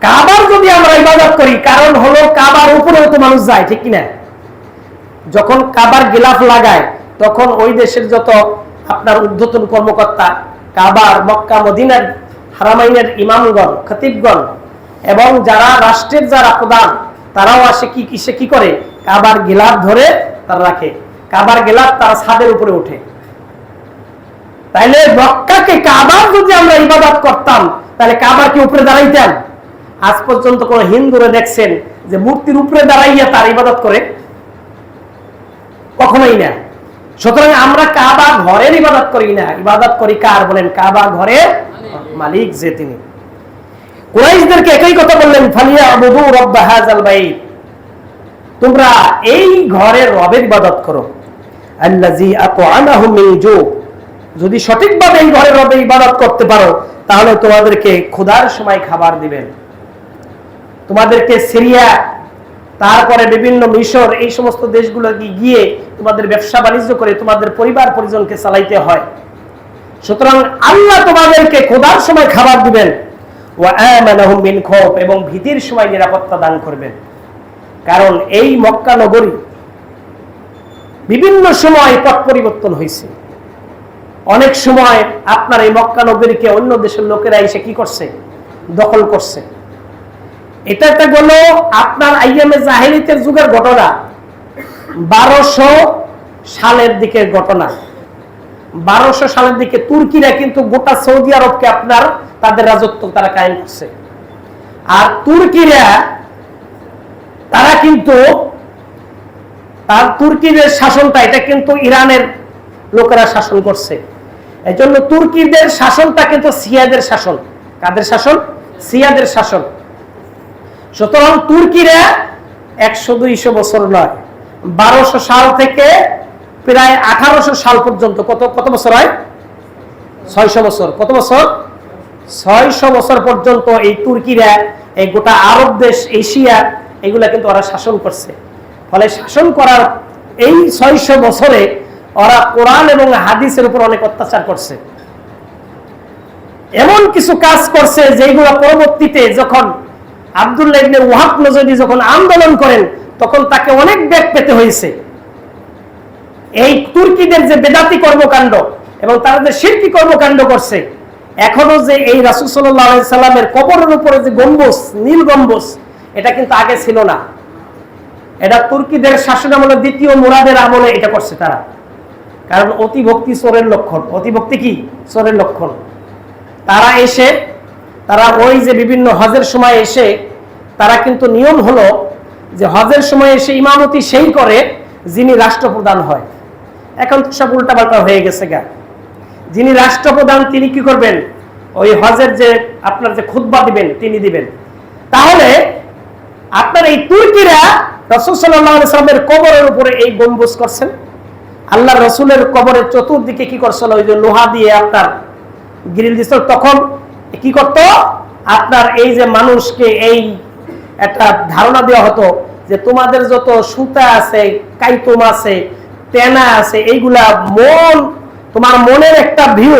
Speaker 1: কাবার যদি আমরা ইবাদত করি, কারণ হলো কাবার উপরেও তো মানুষ যায়, ঠিক কিনা? যখন কাবার গিলাফ লাগায় তখন ওই দেশের যত আপনার ঊর্ধ্বতন কর্মকর্তা, কাবার মক্কা মদিনার হারামাইনের ইমামগণ, খতিবগণ এবং যারা রাষ্ট্রের যারা প্রধান, তারাও আসে কি করে? কাবার গিলাফ ধরে তারা রাখে। কাবার গিলাফ তারা ছাদের উপরে ওঠে। তাইলে মক্কাকে কাবার যদি আমরা ইবাদত করতাম, তাহলে কাবার কি উপরে দাঁড়াইতাম? আজ পর্যন্ত কোন হিন্দুরা দেখছেন যে মূর্তির উপরে দাঁড়াইয়া তার ইবাদত করে? কখনোই না। সুতরাং আমরা কাবা ঘরের ইবাদত করি না, ইবাদত করি কার? বলেন, কাবা ঘরের মালিক যে তিনি। কুরাইশদেরকে একই কথা বললেন, ফালিয়াবুদু রাব্ব হাযাল বাইত, তোমরা এই ঘরের রবের ইবাদত করো। আল্লাযী আত'আমাহুম মিন জু', যদি সঠিকভাবে এই ঘরের রবের ইবাদত করতে পারো তাহলে তোমাদেরকে ক্ষুধার সময় খাবার দিবেন। তোমাদেরকে সিরিয়া, তারপরে বিভিন্ন মিশর, এই সমস্ত দেশগুলো গিয়ে তোমাদের ব্যবসা বাণিজ্য করে তোমাদের পরিবার পরিজনকে চালাইতে হয়। সুতরাং আল্লাহ তোমাদেরকে ক্ষুধার সময় খাবার দিবেন, ওয়া আমানাহুম মিন খাউফ, এবং ভীতির সময় নিরাপত্তা দান করবেন। কারণ এই মক্কা নগরী বিভিন্ন সময় পথ পরিবর্তন হয়েছে। অনেক সময় আপনার এই মক্কা নগরীকে অন্য দেশের লোকেরা এসে কি করছে? দখল করছে। এটা একটা গেল আপনার আইয়ামে জাহেলিয়াতের যুগের ঘটনা, 1200 সালের দিকের ঘটনা। 1200 সালের দিকে তুর্কিরা কিন্তু গোটা সৌদি আরবকে আপনার তাদের রাজত্ব তারা কায়েম করছে। আর তুর্কিরা তারা কিন্তু তুর্কিদের শাসনটা এটা কিন্তু ইরানের লোকেরা শাসন করছে। এজন্য তুর্কিদের শাসনটা কিন্তু সিয়াদের শাসন। কাদের শাসন? সিয়াদের শাসন। সুতরাং তুর্কিরা 100-200 বছর নয়, 1200 সাল থেকে প্রায় 1800 সাল পর্যন্ত কত বছর হয়? 600 বছর। কত বছর? 600 বছর পর্যন্ত এই তুর্কিরা এই গোটা আরব দেশ, এশিয়া, এগুলা কিন্তু ওরা শাসন করছে। ফলে শাসন করার এই 600 বছরে ওরা কোরআন এবং হাদিসের উপর অনেক অত্যাচার করছে। এমন কিছু কাজ করছে যেগুলো পরবর্তীতে যখন আব্দুল্লাহ ইবনে ওয়াহাব নজদি যখন আন্দোলন করেন তখন তাকে অনেক বেগ পেতে হয়েছে। এই তুর্কিদের যে বেদাতি কর্মকাণ্ড এবং তারা যে শিরকি কর্মকাণ্ড করছে, এখনো যে এই রাসূল সাল্লাল্লাহু আলাইহি সাল্লামের কবরের উপরে যে গম্বুজ, নীল গম্বুজ, এটা কিন্তু আগে ছিল না। এটা তুর্কিদের শাসন আমলে, দ্বিতীয় মুরাদের আমলে এটা করছে তারা। কারণ অতিভক্তি চোরের লক্ষণ। অতিভক্তি কি? চোরের লক্ষণ। তারা ওই যে বিভিন্ন হজের সময় এসে তারা কিন্তু নিয়ম হলো যে হজের সময় এসে ইমামতি সেই করে যিনি রাষ্ট্রপ্রধান হয়। এখন তো সব উল্টাপাল্টা হয়ে গেছে গা। যিনি রাষ্ট্রপ্রধান তিনি কি করবেন? ওই হজের যে আপনার যে খুতবা দিবেন তিনি দিবেন। তাহলে আপনার এই তুর্কিরা রাসূল সাল্লাল্লাহু আলাইহি সাল্লামের কবরের উপরে এই গম্বুজ করছেন। আল্লাহ রসুলের কবরের চতুর্দিকে কি করছিল? ওই যে লোহা দিয়ে আপনার গ্রিল দিছিল। তখন কি করত? আপনার এই যে মানুষকে এই একটা ধারণা দেওয়া হতো যে তোমাদের যত সুতা আছে, কাইতুম আছে, তেনা আছে, এইগুলা তোমার মনের একটা ভিউ,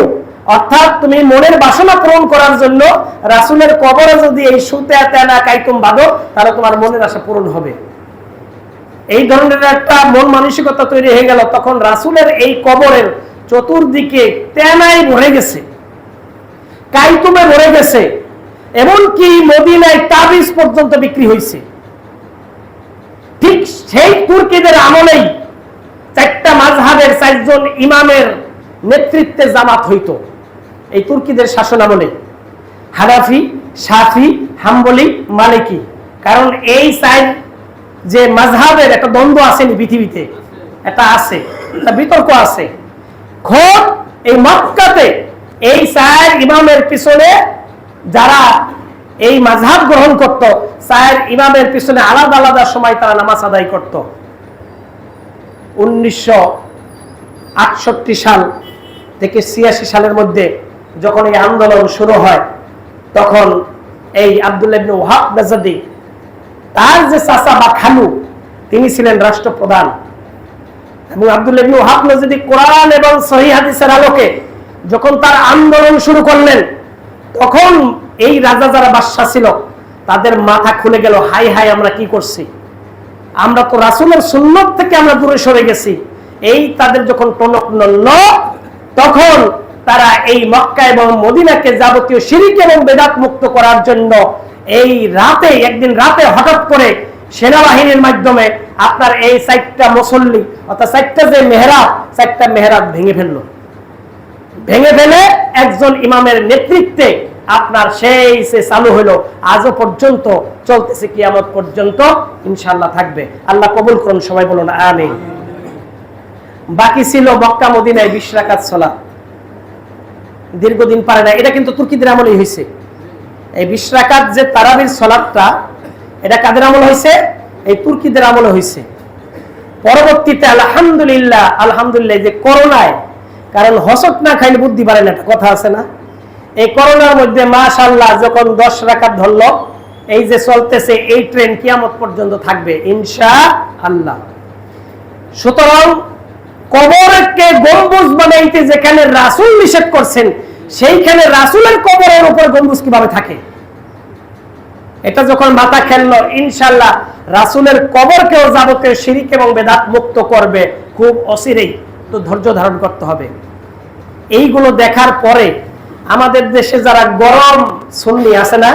Speaker 1: অর্থাৎ তুমি মনের বাসনা পূরণ করার জন্য রাসূলের কবরে যদি এই সুতা, তেনা, কাইতুম বাঁধো তাহলে তোমার মনের আশা পূরণ হবে। এই ধরনের একটা মন মানসিকতা তৈরি হয়ে গেল। তখন রাসূলের এই কবরের চতুর্দিকে তেনায় ভরে গেছে, কাইতুমে ভরে গেছে, এমনকি মদিনায় তাবিজ পর্যন্ত বিক্রি হয়েছে। ঠিক সেই তুর্কিদের আমলেই 4টা মাযহাবের 4 জন ইমামের নেতৃত্বে জামাত হইতো। এই তুর্কিদের শাসন আমলে হানাফি, শাফি, হাম্বলি, মালিকি। কারণ এই 4 যে মাযহাবের একটা দ্বন্দ্ব আছে পৃথিবীতে, এটা আছে, একটা বিতর্ক আছে। খোদ এই মক্কাতে এই 4 ইমামের পিছনে যারা এই মাযহাব গ্রহণ করত, 4 ইমামের পিছনে আলাদা আলাদা সময় তারা নামাজ আদায় করত। 1968 সাল থেকে 86 সালের মধ্যে যখন এই আন্দোলন শুরু হয়, তখন এই আব্দুল্লাহ ইবনে ওয়াহাব নজদি, তার যে চাচা বা খালু, তিনি ছিলেন রাষ্ট্রপ্রধান। এবং আব্দুল্লাহ ইবনে ওয়াহাব নজদি কোরআন এবং সহিহ হাদিসের আলোকে যখন তার আন্দোলন শুরু করলেন, তখন এই রাজা যারা বাদশা ছিল তাদের মাথা খুলে গেল। হাই হাই, আমরা কি করছি? আমরা তো রাসূলের সুন্নাত থেকে আমরা দূরে সরে গেছি। এই তাদের যখন টনক নড়ল, তখন তারা এই মক্কা এবং মদিনাকে যাবতীয় শিরক এবং বেদাত মুক্ত করার জন্য এই একদিন রাতে হঠাৎ করে সেনাবাহিনীর মাধ্যমে আপনার এই 4টা মুসল্লি, অর্থাৎ 4টা যে মেহরাব, 4টা মেহরাব ভেঙে ফেললো। ভেঙে ফেলে একজন ইমামের নেতৃত্বে আপনার সেই সে চালু হলো, আজও পর্যন্ত চলতেছে, কিয়ামত পর্যন্ত ইনশাআল্লাহ থাকবে। আল্লাহ কবুল করুন, সবাই বলুন আমিন। বাকি ছিল মক্কা মদিনায় 20 রাকাত সালাত, দীর্ঘদিন পারে না। এটা কিন্তু তুর্কিদের আমলেই হয়েছে। এই 20 রাকাত যে তারাবির সালাতটা, এটা কাদের আমল হয়েছে? এই তুর্কিদের আমলে হয়েছে। পরবর্তীতে আলহামদুলিল্লাহ যে করোনায়, কারণ হসত না খাইলে বুদ্ধি পারে না, একটা কথা আছে না? এই করোনার মধ্যে মাশাআল্লাহ যখন 10 রাকাত ধরলো, এই যে চলতেছে এই ট্রেন কিয়ামত পর্যন্ত থাকবে ইনশাআল্লাহ। সুতরাং কবরকে গম্বুজ বানাইতে যেখানে রাসূল নিষেধ করছেন, সেইখানে রাসূলের কবরের উপর গম্বুজ কিভাবে থাকে? এটা যখন মাথা খেললো, ইনশাআল্লাহ রাসূলের কবরকেও যাবতীয় শিরক এবং বেদাত মুক্ত করবে খুব অচিরেই। তো ধৈর্য ধারণ করতে হবে। এইগুলো দেখার পরে আমাদের দেশে যারা গরম সুন্নি আছে না,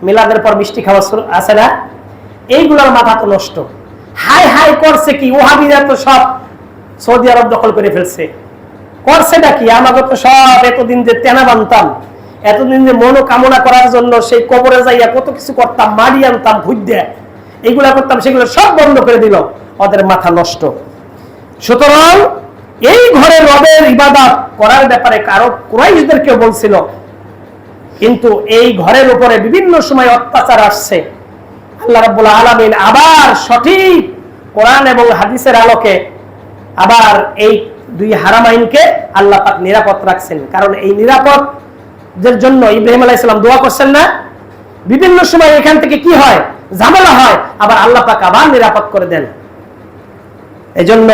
Speaker 1: মিলাদের পর মিষ্টি খাওয়া আছে না, এইগুলোর মাথা তো নষ্ট। হাই হাই করছে কি, ওহাবিরা তো সব সৌদি আরব দখল করে ফেলছে, করছেটা কি? আমাকে তো সব এতদিন যে তেনা বানতাম, এতদিন যে মনোকামনা করার জন্য সেই কবরে যাইয়া কত কিছু করতাম, মারি আনতাম, ভুজ দেয়, এইগুলা করতাম, সেগুলো সব বন্ধ করে দিল, ওদের মাথা নষ্ট। সুতরাং এই ঘরে রবের ইবাদত করার ব্যাপারে কারো কুরাইশদেরকেও বলছিল, কিন্তু এই ঘরের উপরে বিভিন্ন সময় অত্যাচার আসছে। আল্লাহ রাব্বুল আলামিন আবার সঠিক কোরআন এবং হাদিসের আলোকে আবার এই দুই হারামাইনকে আল্লাহ পাক নিরাপদ রাখছেন। কারণ এই নিরাপদের জন্য ইব্রাহিম আলাইহিস সালাম দোয়া করছেন না? বিভিন্ন সময় এখান থেকে কি হয়, ঝামেলা হয়, আবার আল্লাহ পাক আবার নিরাপদ করে দেন। এজন্য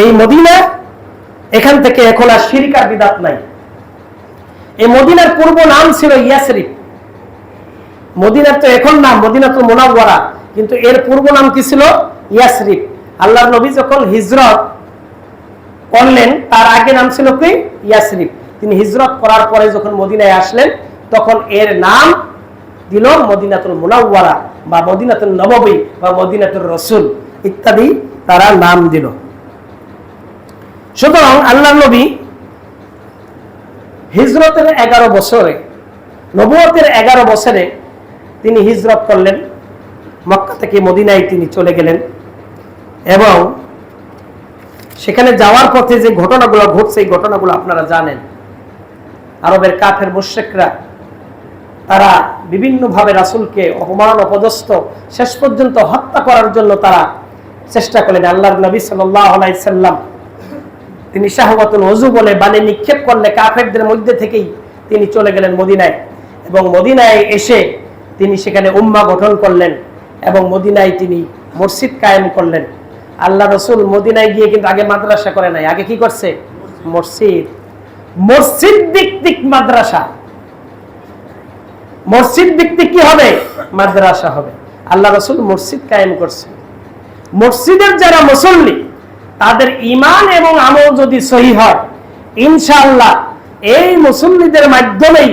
Speaker 1: এই মদিনা, এখান থেকে এখন আর শিরক আর বিদআত নাই। এই মদিনার পূর্ব নাম ছিল ইয়াসরিব। মদিনার তো এখন নাম মদিনাতুল মুনাওয়ারা, কিন্তু এর পূর্ব নাম কি ছিল? ইয়াসরিব। আল্লাহর নবী যখন হিজরত করলেন তার আগে নাম ছিল কি? ইয়াসরিব। তিনি হিজরত করার পরে যখন মদিনায় আসলেন তখন এর নাম দিল মদিনাতুল মুনাওয়ারা বা মদিনাতুল নববী বা মদিনাতুর রাসূল ইত্যাদি তারা নাম দিল। সুতরাং আল্লাহর নবী হিজরতের 11 বছরে, নবুয়তের 11 বছরে তিনি হিজরত করলেন, মক্কা থেকে মদিনায় তিনি চলে গেলেন। এবং সেখানে যাওয়ার পথে যে ঘটনাগুলো ঘটছে এই ঘটনাগুলো আপনারা জানেন। আরবের কাফের মুশরিকরা তারা বিভিন্নভাবে রাসূলকে অপমান অপদস্থ, শেষ পর্যন্ত হত্যা করার জন্য তারা চেষ্টা করলেন। আল্লাহর নবী সাল্লাল্লাহু আলাইহি সাল্লাম তিনি শাহওয়াতুল ওযু বলে বাণী নিক্ষেপ করলে কাফেরদের মধ্যে থেকেই তিনি চলে গেলেন মদিনায়। এবং মদিনায় এসে তিনি সেখানে উম্মাহ গঠন করলেন এবং মদিনায় তিনি মসজিদ কায়েম করলেন। আল্লাহ রাসূল মদিনায় গিয়ে কিন্তু আগে মাদ্রাসা করে নাই, আগে কি করছে? মসজিদ। মসজিদ ভিত্তিক মাদ্রাসা, মসজিদ ভিত্তিক কি হবে? মাদ্রাসা হবে। আল্লাহ রাসূল মসজিদ কায়েম করছে। মসজিদের যারা মুসল্লি তাদের ঈমান এবং আমল যদি সহিহ হয়, ইনশাআল্লাহ এই মুসল্লিদের মাধ্যমেই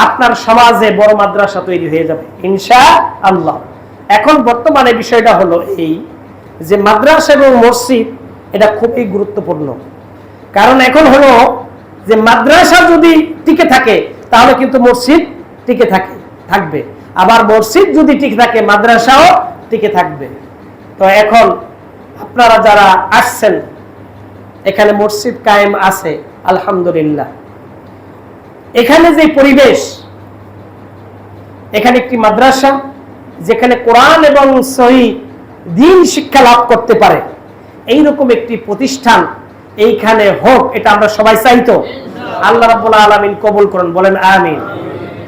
Speaker 1: আপনার সমাজে বড় মাদ্রাসা তৈরি হয়ে যাবে ইনশাআল্লাহ। এখন বর্তমানে বিষয়টা হলো এই যে মাদ্রাসা এবং মসজিদ এটা খুবই গুরুত্বপূর্ণ। কারণ এখন হলো যে মাদ্রাসা যদি টিকে থাকে তাহলে কিন্তু মসজিদ টিকে থাকবে, আবার মসজিদ যদি টিকে থাকে মাদ্রাসাও টিকে থাকবে। তো এখন আপনারা যারা আসছেন এখানে মসজিদ কায়েম আছে আলহামদুলিল্লাহ। এখানে যে পরিবেশ, এখানে একটি মাদ্রাসা যেখানে কোরআন এবং সহিহ দ্বীন শিক্ষা লাভ করতে পারে, এইরকম একটি প্রতিষ্ঠান এইখানে হোক, এটা আমরা সবাই চাই। তো আল্লাহ রাব্বুল আলামিন কবুল করুন, বলেন আমিন।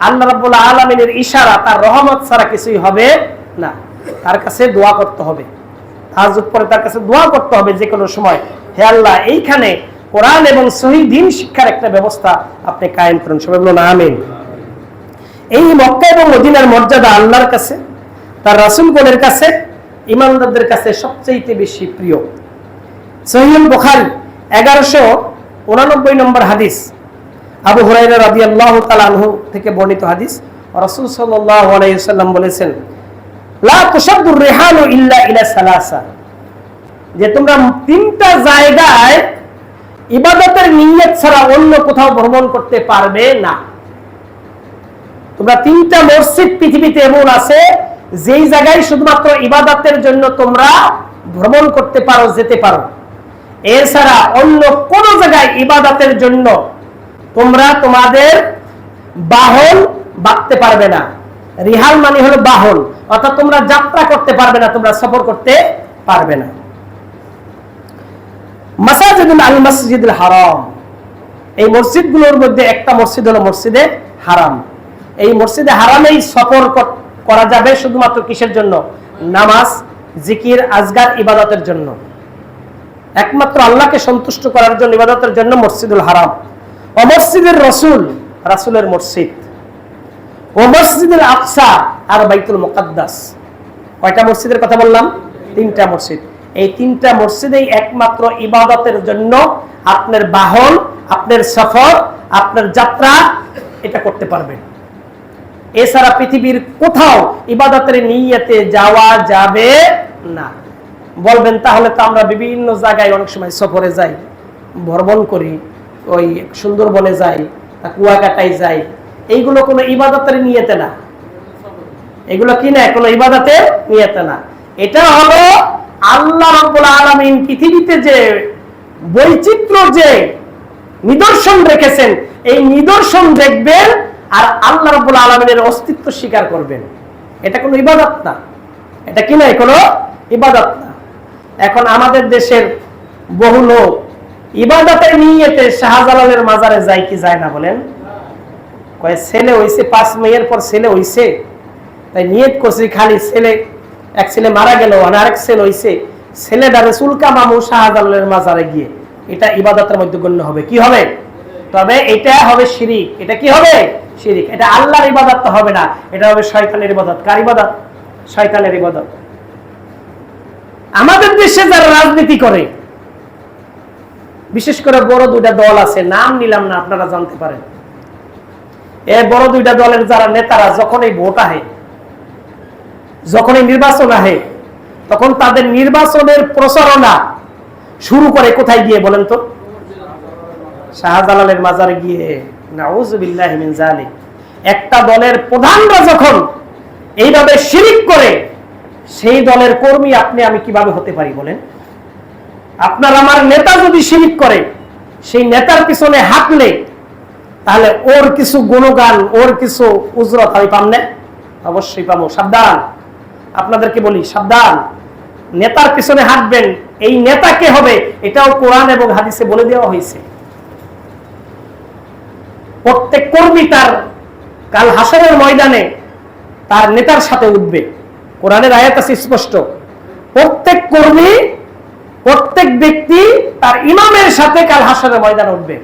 Speaker 1: আল্লাহ রাব্বুল আলামিনের ইশারা, তার রহমত ছাড়া কিছুই হবে না। তার কাছে দোয়া করতে হবে, তাহাজ্জুদ পরে তার কাছে দোয়া করতে হবে যে কোনো সময়, হে আল্লাহ এইখানে কোরআন এবং সহিহ দ্বীন শিক্ষার একটা ব্যবস্থা আপনি কায়েম করুন। সবাই বলুন আমিন। এই মক্কা এবং মদিনার মর্যাদা আল্লাহর কাছে, তার রাসূলগণের কাছে, ঈমানদারদের কাছে সবচেয়ে বেশি প্রিয়। সহিহুল বুখারী 1189 নম্বর হাদিস, আবু হুরায়রা রাদিয়াল্লাহু তাআলা আনহু থেকে বর্ণিত হাদিস। রাসূল সাল্লাল্লাহু আলাইহি ওয়াসাল্লাম বলেছেন, লা তুশাদ্দুর রিহালু ইল্লা ইলা সালাসা, যে তোমরা তিনটা জায়গায় ইবাদতের নিয়ত ছাড়া অন্য কোথাও ভ্রমণ করতে পারবে না। তোমরা তিনটা মসজিদ পৃথিবীতে এমন আছে যেই জায়গায় শুধুমাত্র ইবাদতের জন্য তোমরা ভ্রমণ করতে পারো, যেতে পারো। এছাড়া অন্য কোন জায়গায় ইবাদতের জন্য তোমরা তোমাদের বাহন বাঁধতে পারবে না। রিহাল মানে হলো বাহন, অর্থাৎ তোমরা যাত্রা করতে পারবে না, তোমরা সফর করতে পারবে না। মাসাজিদুল আল মসজিদুল হারাম, এই মসজিদগুলোর মধ্যে একটা মসজিদ হলো মসজিদে হারাম। এই মসজিদে হারামেই সফর করা যাবে শুধুমাত্র কিসের জন্য? নামাজ, জিকির, আজগার, ইবাদতের জন্য। একমাত্র আল্লাহকে সন্তুষ্ট করার জন্য, ইবাদতের জন্য মসজিদুল হারাম। ও মসজিদের রাসূল, রাসূলের মসজিদ। ও মসজিদুল আকসা আর বাইতুল মুকাদ্দাস। কয়টা মসজিদের কথা বললাম? তিনটা মসজিদ। এই তিনটা মসজিদেই একমাত্র ইবাদতের জন্য আপনার বাহন, আপনার সফর, আপনার যাত্রা এটা করতে পারবেন। এছাড়া পৃথিবীর কোথাও ইবাদতের নিয়তে যাওয়া যাবে না। বলবেন তাহলে তো আমরা বিভিন্ন জায়গায় অনেক সময় সফরে যাই, ভ্রমণ করি, ওই সুন্দরবনে যাই, কুয়াকাটায় যাই, এইগুলো কোনো ইবাদতের নিয়তে না। এগুলো কি না, কোনো ইবাদতের নিয়তে না। এটা হলো আল্লাহ রাব্বুল আলামিন পৃথিবীতে যে বৈচিত্র্য যে নিদর্শন রেখেছেন, এই নিদর্শন দেখবেন আর আল্লাহ রাব্বুল আলামিনের অস্তিত্ব স্বীকার করবেন। এটা কোনো ইবাদত না, এটা কি না, কোনো ইবাদত না। এখন আমাদের দেশের বহু লোক ইবাদতের নিয়তে শাহজালালের মাজারে যায় কি যায় না বলেন? কয় ছেলে হইছে, 5 মেয়ের পর ছেলে হইছে, তাই নিয়ত করছি খালি ছেলে, এক ছেলে মারা গেল আর আরেক ছেলে হইছে, ছেলেটারে চুলকা মামু শাহজালালের মাজারে গিয়ে, এটা ইবাদতের মধ্যে গণ্য হবে। কি হবে? তবে এটা হবে শিরিক। এটা কি হবে? শিরিক। এটা আল্লাহর ইবাদত তো হবে না, এটা হবে শয়তানের ইবাদত। কার ইবাদত? শয়তানের ইবাদত। আমাদের দেশে যারা রাজনীতি করে, বিশেষ করে বড় দুইটা দল আছে, নাম নিলাম না, আপনারা জানতে পারেন। এই বড় দুইটা দলের যারা নেতারা যখনই ভোট আহে, যখনই নির্বাচন আহে, তখন তাদের নির্বাচনের প্রচারণা শুরু করে কোথায় গিয়ে বলেন তো? শাহজালালের মাজারে গিয়ে। নাউযুবিল্লাহি মিন যালিক। একটা দলের প্রধানরা যখন এইভাবে শিরিক করে, সেই দলের কর্মী আপনি আমি কিভাবে হতে পারি বলেন? আপনার আমার নেতা যদি শিরিক করে, সেই নেতার পিছনে হাঁটলে তাহলে ওর কিছু গুণগান, ওর কিছু উজরত আমি পাম না? অবশ্যই পাবো। সাবধান, আপনাদেরকে বলি সাবধান। নেতার পিছনে হাঁটবেন, এই নেতা কে হবে এটাও কোরআন এবং হাদিসে বলে দেওয়া হয়েছে। প্রত্যেক কর্মী তার কাল হাসরের ময়দানে তার নেতার সাথে উঠবে। কোরআনের আয়াত আছে স্পষ্ট, প্রত্যেক কর্মী, প্রত্যেক ব্যক্তি তার ইমামের সাথে কাল হাসরের ময়দানে উঠবে।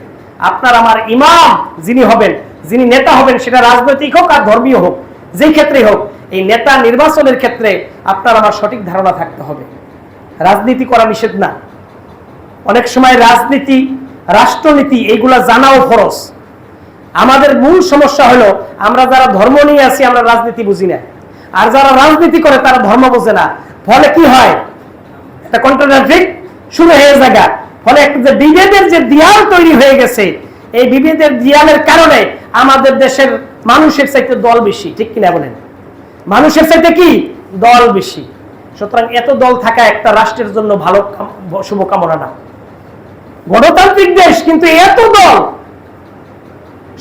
Speaker 1: আপনার আমার ইমাম যিনি হবেন, যিনি নেতা হবেন, সেটা রাজনৈতিক হোক আর ধর্মীয় হোক, যেই ক্ষেত্রেই হোক, এই নেতা নির্বাচনের ক্ষেত্রে আপনার আমার সঠিক ধারণা থাকতে হবে। রাজনীতি করা নিষেধ না। অনেক সময় রাজনীতি, রাষ্ট্রনীতি এইগুলা জানাও ফরজ। আমাদের মূল সমস্যা হলো আমরা যারা ধর্ম নিয়ে আছি আমরা রাজনীতি বুঝি না, আর যারা রাজনীতি করে তারা ধর্ম বোঝে না। ফলে কি হয়? একটা কন্ট্রাডিক্ট শুরু হয়ে যায়। ফলে একটা বিভেদের যে দেয়াল তৈরি হয়ে গেছে, এই বিভেদের দেয়ালের কারণে আমাদের দেশের মানুষের চাইতে দল বেশি। ঠিক কিনা বলেন? মানুষের চাইতে কি দল বেশি। সুতরাং এত দল থাকা একটা রাষ্ট্রের জন্য ভালো শুভকামনা না। গণতান্ত্রিক দেশ, কিন্তু এত দল,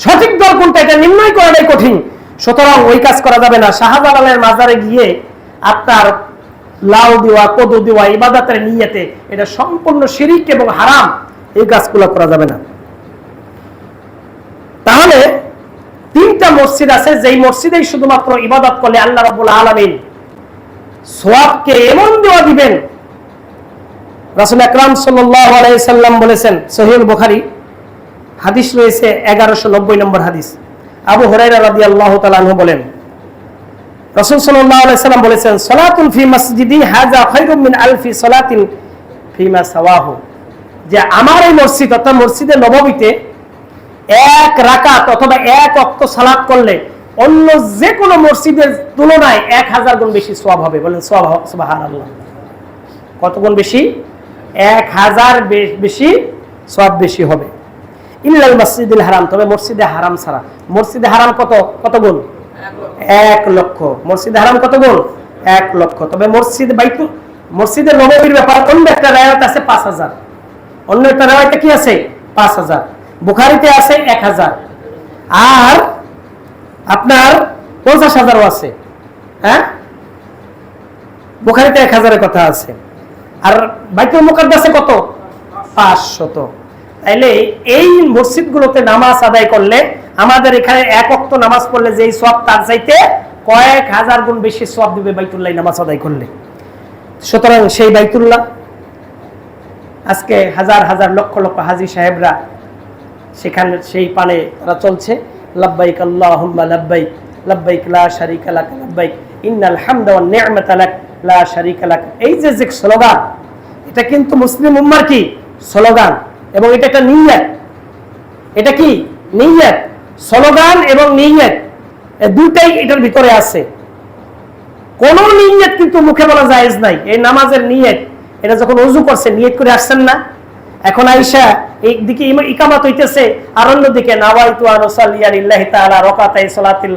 Speaker 1: সঠিক দল কোনটা এটা নির্ণয় করাটাই কঠিন। সুতরাং ওই কাজ করা যাবে না। শাহজালালের মাজারে গিয়ে আপনার লাউ দেওয়া, কদু দেওয়া ইবাদতের নিয়তে, এটা সম্পূর্ণ শিরিক এবং হারাম। এই কাজগুলো করা যাবে না। তাহলে 3টা মসজিদ আছে, যেই মসজিদেই শুধুমাত্র ইবাদত করলে আল্লাহ রাব্বুল আলামিন সওয়াবকে এমন দেওয়া দিবেন। রাসূল আকরাম সাল্লাল্লাহু আলাইহি সাল্লাম বলেছেন, সহিহ বুখারী হাদিস রয়েছে 1190 নম্বর হাদিস। আবু হুরায়রা রাদিয়াল্লাহু তাআলা আনহু বলেন, রাসূল সাল্লাল্লাহু আলাইহি সাল্লাম বলেছেন, সালাতুন ফি মসজিদি হাযা খায়রুম মিন আলফি সালাতিন ফিমা সাওয়াহু। যে আমার এই মসজিদ অর্থাৎ মসজিদে নববীতে এক রাকাত অথবা এক ওয়াক্ত সালাত করলে অন্য যে কোনো মসজিদের তুলনায় 1000 গুণ বেশি সওয়াব হবে। বলেন সুবহানাল্লাহ। কত গুণ বেশি? 1000 বেশি সওয়াব বেশি হবে। ইল্লাল মসজিদুল হারাম, তবে মসজিদে হারাম ছাড়া। মসজিদে হারাম কত গুণ? 1 লক্ষ। মসজিদে হারাম কত গুণ? 1 লক্ষ। তবে মসজিদে নববীর ব্যাপার অন্য একটা রায়াত আছে 5000, অন্য একটা রায়াতে কি আছে 5000, বুখারীতে আছে 1000, আর আপনার 50000ও আছে। হ্যাঁ, বুখারীতে 1000 এর কথা আছে, আর বাইতুল মুকাদ্দাসে কত? 500। তাইলে এই মসজিদগুলোতে নামাজ আদায় করলে, আমাদের এখানে 1 ওয়াক্ত নামাজ পড়লে যেই সওয়াব তার চাইতে কয়েক হাজার গুণ বেশি সওয়াব দিবে বাইতুল্লাহ নামাজ আদায় করলে। সুতরাং সেই বাইতুল্লাহ আজকে হাজার হাজার লক্ষ লক্ষ হাজী সাহেবরা সেখানে সেই পানে তারা চলছে, লাব্বাইক আল্লাহুম্মা লাব্বাইক, লাব্বাইক লা শারীকা লাক লাব্বাইক, ইন্নাল হামদা ওয়ান নি'মাতা লাক লা শারীকা লাক। এই যে স্লোগান, এটা কিন্তু মুসলিম উম্মার কি স্লোগান, এবং এটা একটা নিয়ত। এটা কি নিয়ত, স্লোগান এবং নিয়ত, দুইটাই এটার ভিতরে আছে। কোন নিয়ত কিন্তু মুখে বলা জায়েজ নাই। এই নামাজের নিয়ত, এটা যখন ওযু করছে নিয়ত করে আসছেন না, এখন আয়েশা একদিকে ইকামত হইতেছে আর অন্যদিকে নাওয়াইতু আন উসাল্লি লিল্লাহি তাআলা রাকাতাই সালাতিল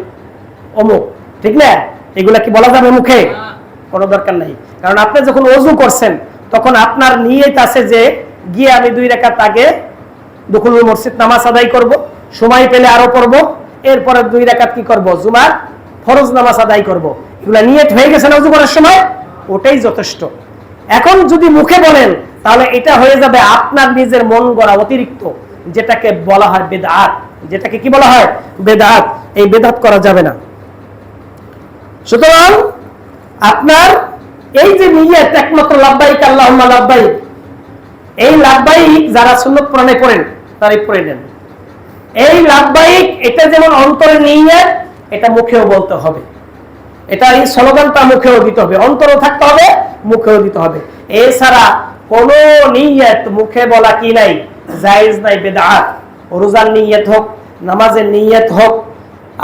Speaker 1: অমুক, ঠিক না? এগুলা কি বলা যাবে মুখে? কোনো দরকার নাই। কারণ আপনি যখন ওযু করছেন তখন আপনার নিয়ত আছে যে গিয়ে আমি 2 রাকাত আগে দুখুলুল মসজিদ নামাজ আদায় করব, সময় পেলে আরো পড়ব, এরপরে 2 রাকাত কি করব? জুমার ফরজ নামাজ আদায় করব। এগুলা নিয়ত হয়ে গেছে না ওযু করার সময়? ওটাই যথেষ্ট। এখন যদি মুখে বলেন তাহলে এটা হয়ে যাবে আপনার নিজের মন গড়া অতিরিক্ত, যেটাকে বলা হয় বেদআত। যেটাকে কি বলা হয়? বেদআত। এই বেদআত করা যাবে না। সুতরাং আপনার এই যে নিয়ত একমাত্র লাব্বাইক আল্লাহুম্মা লাব্বাইক, এই লাব্বাইক যারা সুন্নাত কোরআনে পড়েন তারাই পড়ে নেন। এই লাব্বাইক এটা যেমন অন্তরে নিয়ত, এটা মুখেও বলতে হবে। এটা এই স্লোগানটা মুখেও দিতে হবে, অন্তরেও থাকতে হবে, মুখেও দিতে হবে। এছাড়া কোন নিয়ত মুখে বলা কি নাই, জায়েজ নাই, বেদআত। রোজার নিয়ত হোক, নামাজের নিয়ত হোক,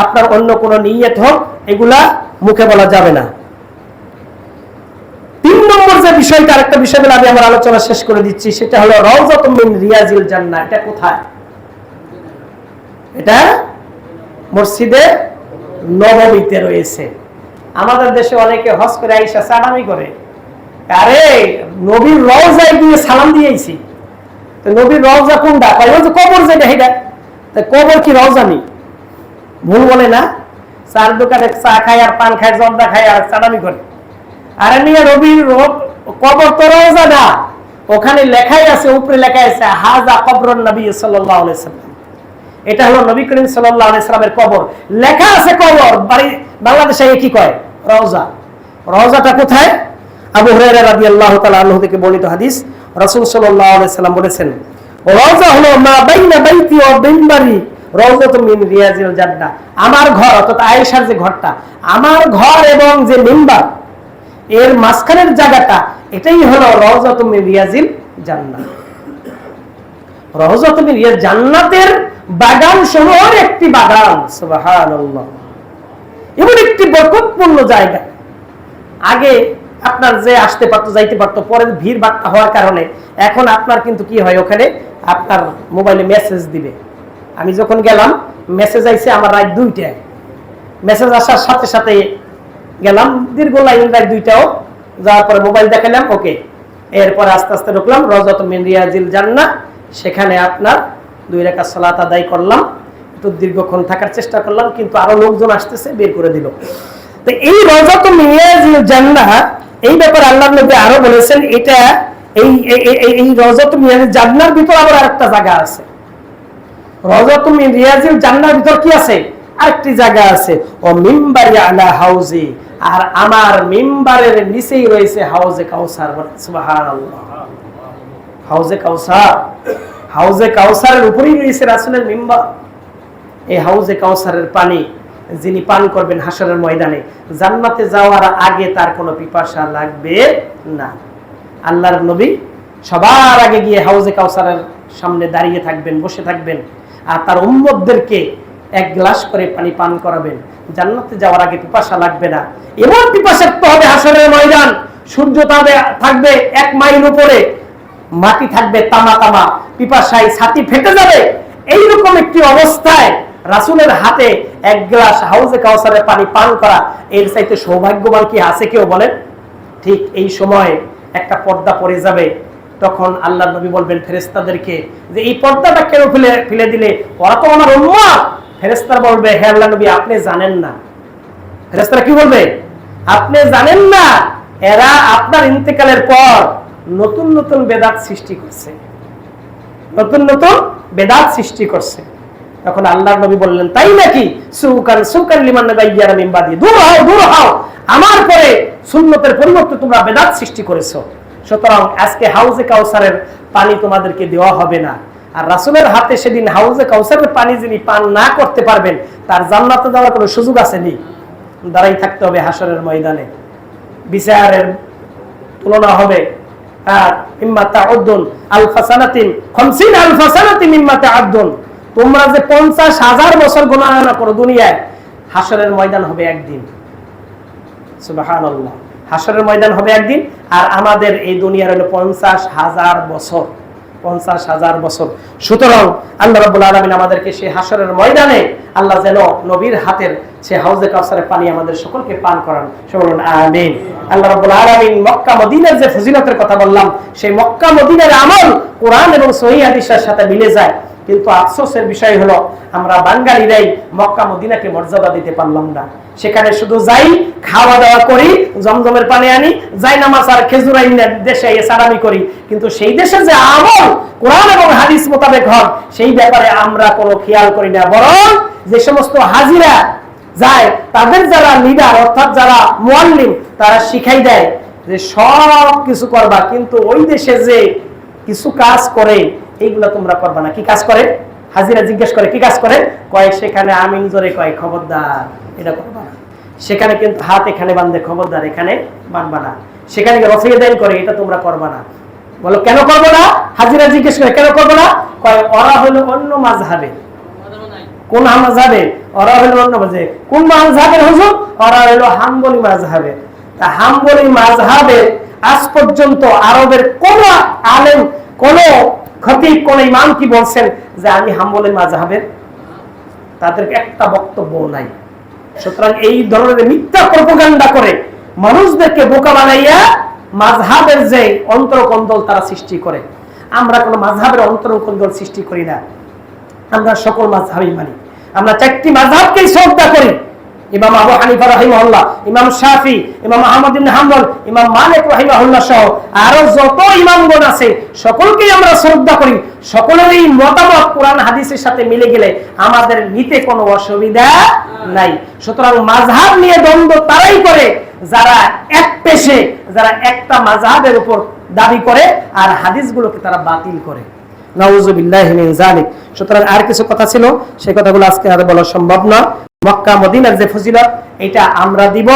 Speaker 1: আপনার অন্য কোন নিয়ত হোক, এগুলা মুখে বলা যাবে না। 3 নম্বর যে বিষয়টা, আরেকটা বিষয় বলে আমি আমার আলোচনা শেষ করে দিচ্ছি, সেটা হলো রাউযাতুম মিন রিয়াজিল জান্নাহ। এটা কোথায়? এটা মসজিদে নববীতে রয়েছে। আমাদের দেশে অনেকে হজ করে আইসা সালামি করে, আরে নবীর রওজায় গিয়ে সালাম দিয়েছি। তো নবীর রওজা কোনটা? কয় ওই যে কবর যেটা, এটা তা কবর কি রওজা নেই? ভুল বলে না? চার দোকানে চা খায় আর পান খায়, জর্দা খায় আর সালামি করে। আরে নিয়ে নবীর কবর তো রওজা না, ওখানে লেখাই আছে, উপরে লেখা আছে হাযা কবরুন নবী সাল্লাল্লাহু আলাইহি ওয়াসাল্লাম। এটা হলো নবী করিম সাল্লাল্লাহু আলাইহি সাল্লামের কবর, লেখা আছে কবর। বাংলাদেশে কি কয়? রওজা। রওজাটা কোথায়? আবু হুরায়রা রাদিয়াল্লাহু তাআলা আনহু থেকে বর্ণিত হাদিস, রাসূল সাল্লাল্লাহু আলাইহি সাল্লাম বলেছেন, রওজা হলো মা বাইনা বাইতি ওয়া মিনবারি রাউযাতুম মিন রিয়াজিল জান্নাহ। আমার ঘর, অর্থাৎ আয়েশার যে ঘরটা, আমার ঘর এবং যে মিম্বার, এর মাঝখানের জায়গাটা, এটাই হলো রাউযাতুম মিন রিয়াজিল জান্নাহ। রাউযাতুম মিন রিয়াজ, জান্নাতের বাগান সমূহের একটি বাগান। সুবহানাল্লাহ। এমন একটি বরকতপূর্ণ জায়গা। আগে আপনার যে আসতে পারতো, যাইতে পারতো, পরে ভিড় বাট্টা হওয়ার কারণে এখন আপনার কিন্তু কি হয়, ওখানে আপনার মোবাইলে মেসেজ দিবে। আমি যখন গেলাম মেসেজ আইছে আমার রাত 2টায়, মেসেজ আসার সাথে সাথে গেলাম, দীর্ঘ লাইন রাত 2টাও, যাওয়ার পরে মোবাইল দেখালাম, ওকে। এরপর আস্তে আস্তে ঢুকলাম রাউযাতুম মিন রিয়াজিল জান্নাহ। সেখানে আপনার 2 রাকাত সালাত আদায় করলাম, একটু দীর্ঘক্ষণ থাকার চেষ্টা করলাম, কিন্তু আরো লোকজন আসতেছে, বের করে দিল। তো এই রাউযাতুম মিন রিয়াজিল জান্নাহ, এই ব্যাপারে আল্লাহর নবী আরো বলেছেন, এটা এই রাউযাতুম মিন রিয়াজিল জান্নাহর ভিতর আবার আরেকটা জায়গা আছে। রাউযাতুম মিন রিয়াজিল জান্নাহর ভিতর কি আছে? আরেকটি জায়গা আছে, ও মিম্বারি আলা হাউজি, আর আমার মিম্বারের নিচেই রয়েছে হাউজে কাউসার। সুবহানাল্লাহ। হাউজে কাউসার, হাউজে কাউসারের উপরেই রয়েছে রাসূলের মিম্বার। এই হাউজে কাউসারের পানি যিনি পান করবেন হাসরের ময়দানে, জান্নাতে যাওয়ার আগে তার কোনো পিপাসা লাগবে না। আল্লাহর নবী সবার আগে গিয়ে হাউজে কাউসারের সামনে দাঁড়িয়ে থাকবেন, বসে থাকবেন, আর তার উম্মতদেরকে 1 গ্লাস করে পানি পান করাবেন। জান্নাতে যাওয়ার আগে পিপাসা লাগবে না। এমন পিপাসার্ত হবে হাসরের ময়দান, সূর্য থাকবে 1 মাইল উপরে, মাটি থাকবে তামা তামা, পিপাসায় ছাতি ফেটে যাবে। এইরকম একটি অবস্থায় রাসূলের হাতে 1 গ্লাস হাউজে কাউসারের পানি পান করা, এর চাইতে সৌভাগ্যবান কি আছে কেউ বলেন? ঠিক এই সময় একটা পর্দা পড়ে যাবে। তখন আল্লাহর নবী বলবেন ফেরেশতাদেরকে যে এই পর্দাটা কেন ফেলে দিলে? ওরা তো আমার উম্মত। ফেরেশতারা বলবে, হে আল্লাহর নবী, আপনি জানেন না। ফেরেশতারা কি বলবে? আপনি জানেন না, এরা আপনার ইন্তেকালের পর নতুন নতুন বেদাত সৃষ্টি করছে, নতুন নতুন বেদাত সৃষ্টি করছে। তখন আল্লাহর নবী বললেন, তাই নাকি? সুকান লিমান নাবাইয়ারা মিন বাদি, দূর হও, দূর হও, আমার পরে সুন্নতের পরিবর্তে তোমরা বেদাত সৃষ্টি করেছো। সুতরাং আজকে হাউজে কাউসারের পানি তোমাদেরকে দেওয়া হবে না। আর রাসূলের হাতে সেদিন হাউজে কাউসারের পানি যিনি পান না করতে পারবেন, তার জান্নাতে যাওয়ার কোনো সুযোগ আসেনি। দাঁড়াই থাকতে হবে হাসরের ময়দানে, বিচারের তুলনা হবে। আর ইম্মা তাউদ্দুন আলফা সানাতিন 50 আলফা সানাতিন ইম্মা তাউদ্দুন, তোমরা যে 50,000 বছর গুনাহ না করো দুনিয়ায়, হাসরের ময়দান হবে একদিন। সুবহানাল্লাহ, হাসরের ময়দান হবে একদিন। আর আমাদের এই দুনিয়ার হলো 50,000 বছর, 50,000 বছর। সুতরাং আল্লাহ রাব্বুল আলামিন আমাদেরকে সেই হাসরের ময়দানে আল্লাহ যেন নবীর হাতের সে হাউজে কাউসারের পানি আমাদের সকলকে পান করান, বলুন আমিন। আল্লাহ রাব্বুল আলামিন মক্কা মদিনার যে ফজিলতের কথা বললাম, সেই মক্কা মদিনার আমল কোরআন এবং সহিহ হাদিসের সাথে মিলে যায়। কিন্তু আফসোসের বিষয় হলো আমরা বাঙালিরাই মক্কা মদিনাকে মর্যাদা দিতে পারলাম না। সেখানে শুধু যাই, খাওয়া দাওয়া করি, জমজমের পানি আনি, যাই নামাজ আর খেজুর আইনে দেশে সালামি করি, কিন্তু সেই দেশের যে আমল কোরআন এবং হাদিস মোতাবেক হয় সেই ব্যাপারে আমরা কোনো খেয়াল করি না। বরং যে সমস্ত হাজিরা যায় তাদের যারা লিডার অর্থাৎ যারা মুআল্লিম তারা শিখাই দেয় যে সব কিছু করবা, কিন্তু ওই দেশে যে কিছু কাজ করে এইগুলা তোমরা করবা না। কি কাজ করে? হাজিরা জিজ্ঞেস করে কি কাজ করে, কয় সেখানে আমিন জোরে কয় খবরদার এটা করবা না। সেখানে কিন্তু হাত এখানে বাঁধে, খবরদার এখানে বাঁধবা না। সেখানে রফিয়ে দাইন করে, এটা তোমরা করবা না। বলো কেন করবো না? হাজিরা জিজ্ঞেস করে কেন করবো না, কয় ওরা হলো অন্য মাযহাবে। কোন মাযহাবে? ওরা হলো অন্য মাযহাবে। কোন মাযহাবের হুজুর? ওরা হলো হাম্বলি মাযহাবে। তা হাম্বলি মাযহাবে আজ পর্যন্ত আরবের কোন আলেম, কোন খতিব, কোন ইমাম কি বলছেন যে আমি হাম্বলি মাযহাবের? তাদের একটা বক্তব্য নাই। সুতরাং এই ধরনের মিথ্যা প্রপাগান্ডা করে মানুষদেরকে বোকা বানাইয়া মাযহাবের যে অন্তরকন্দল তারা সৃষ্টি করে। আমরা কোন মাযহাবের অন্তরকন্দল সৃষ্টি করি না, আমরা সকল মাযহাবই মানি। আমরা 4টি মাযহাবকেই শ্রদ্ধা করি। ইমাম আবু হানিফা রাহিমাহুল্লাহ, ইমাম শাফি, ইমাম আহমদ ইবনে হাম্বল, ইমাম মালিক রাহিমাহুল্লাহ সহ আরো যত ইমামগণ আছে সকলকেই আমরা শ্রদ্ধা করি। সকলেরই মতামত কোরআন হাদিসের সাথে মিলে গেলে আমাদের নিতে কোনো অসুবিধা নাই। সুতরাং মাযহাব নিয়ে দ্বন্দ্ব তারাই করে যারা এক পেশে, যারা একটা মাযহাবের উপর দাবি করে আর হাদিসগুলোকে তারা বাতিল করে। নাউযুবিল্লাহি মিন যালিক। সুতরাং আর কিছু কথা ছিল, সেই কথাগুলো আজকে আর বলা সম্ভব না। মক্কা মদিনার যে ফজিলত এটা আমরা দিব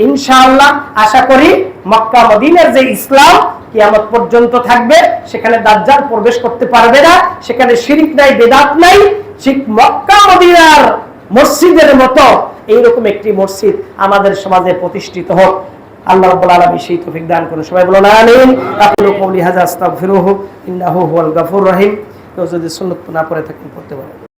Speaker 1: ইনশাআল্লাহ। আশা করি মক্কা মদিনার যে ইসলাম কিয়ামত পর্যন্ত থাকবে, সেখানে দাজ্জাল প্রবেশ করতে পারবে না, সেখানে শিরক নাই, বেদাত নাই। ঠিক মক্কা মদিনার মসজিদের মতো এইরকম একটি মসজিদ আমাদের সমাজে প্রতিষ্ঠিত হোক। আল্লাহ রাব্বুল আলামিন সেই তৌফিক দান করুন। সবাই বলুন আমিন। আকুলু কওলি হাযা আস্তাগফিরুহু ইন্নাহু হুয়াল গাফুরুর রহিম। কেউ যদি সুন্নাত না পড়ে থাকেন পড়তে পারেন।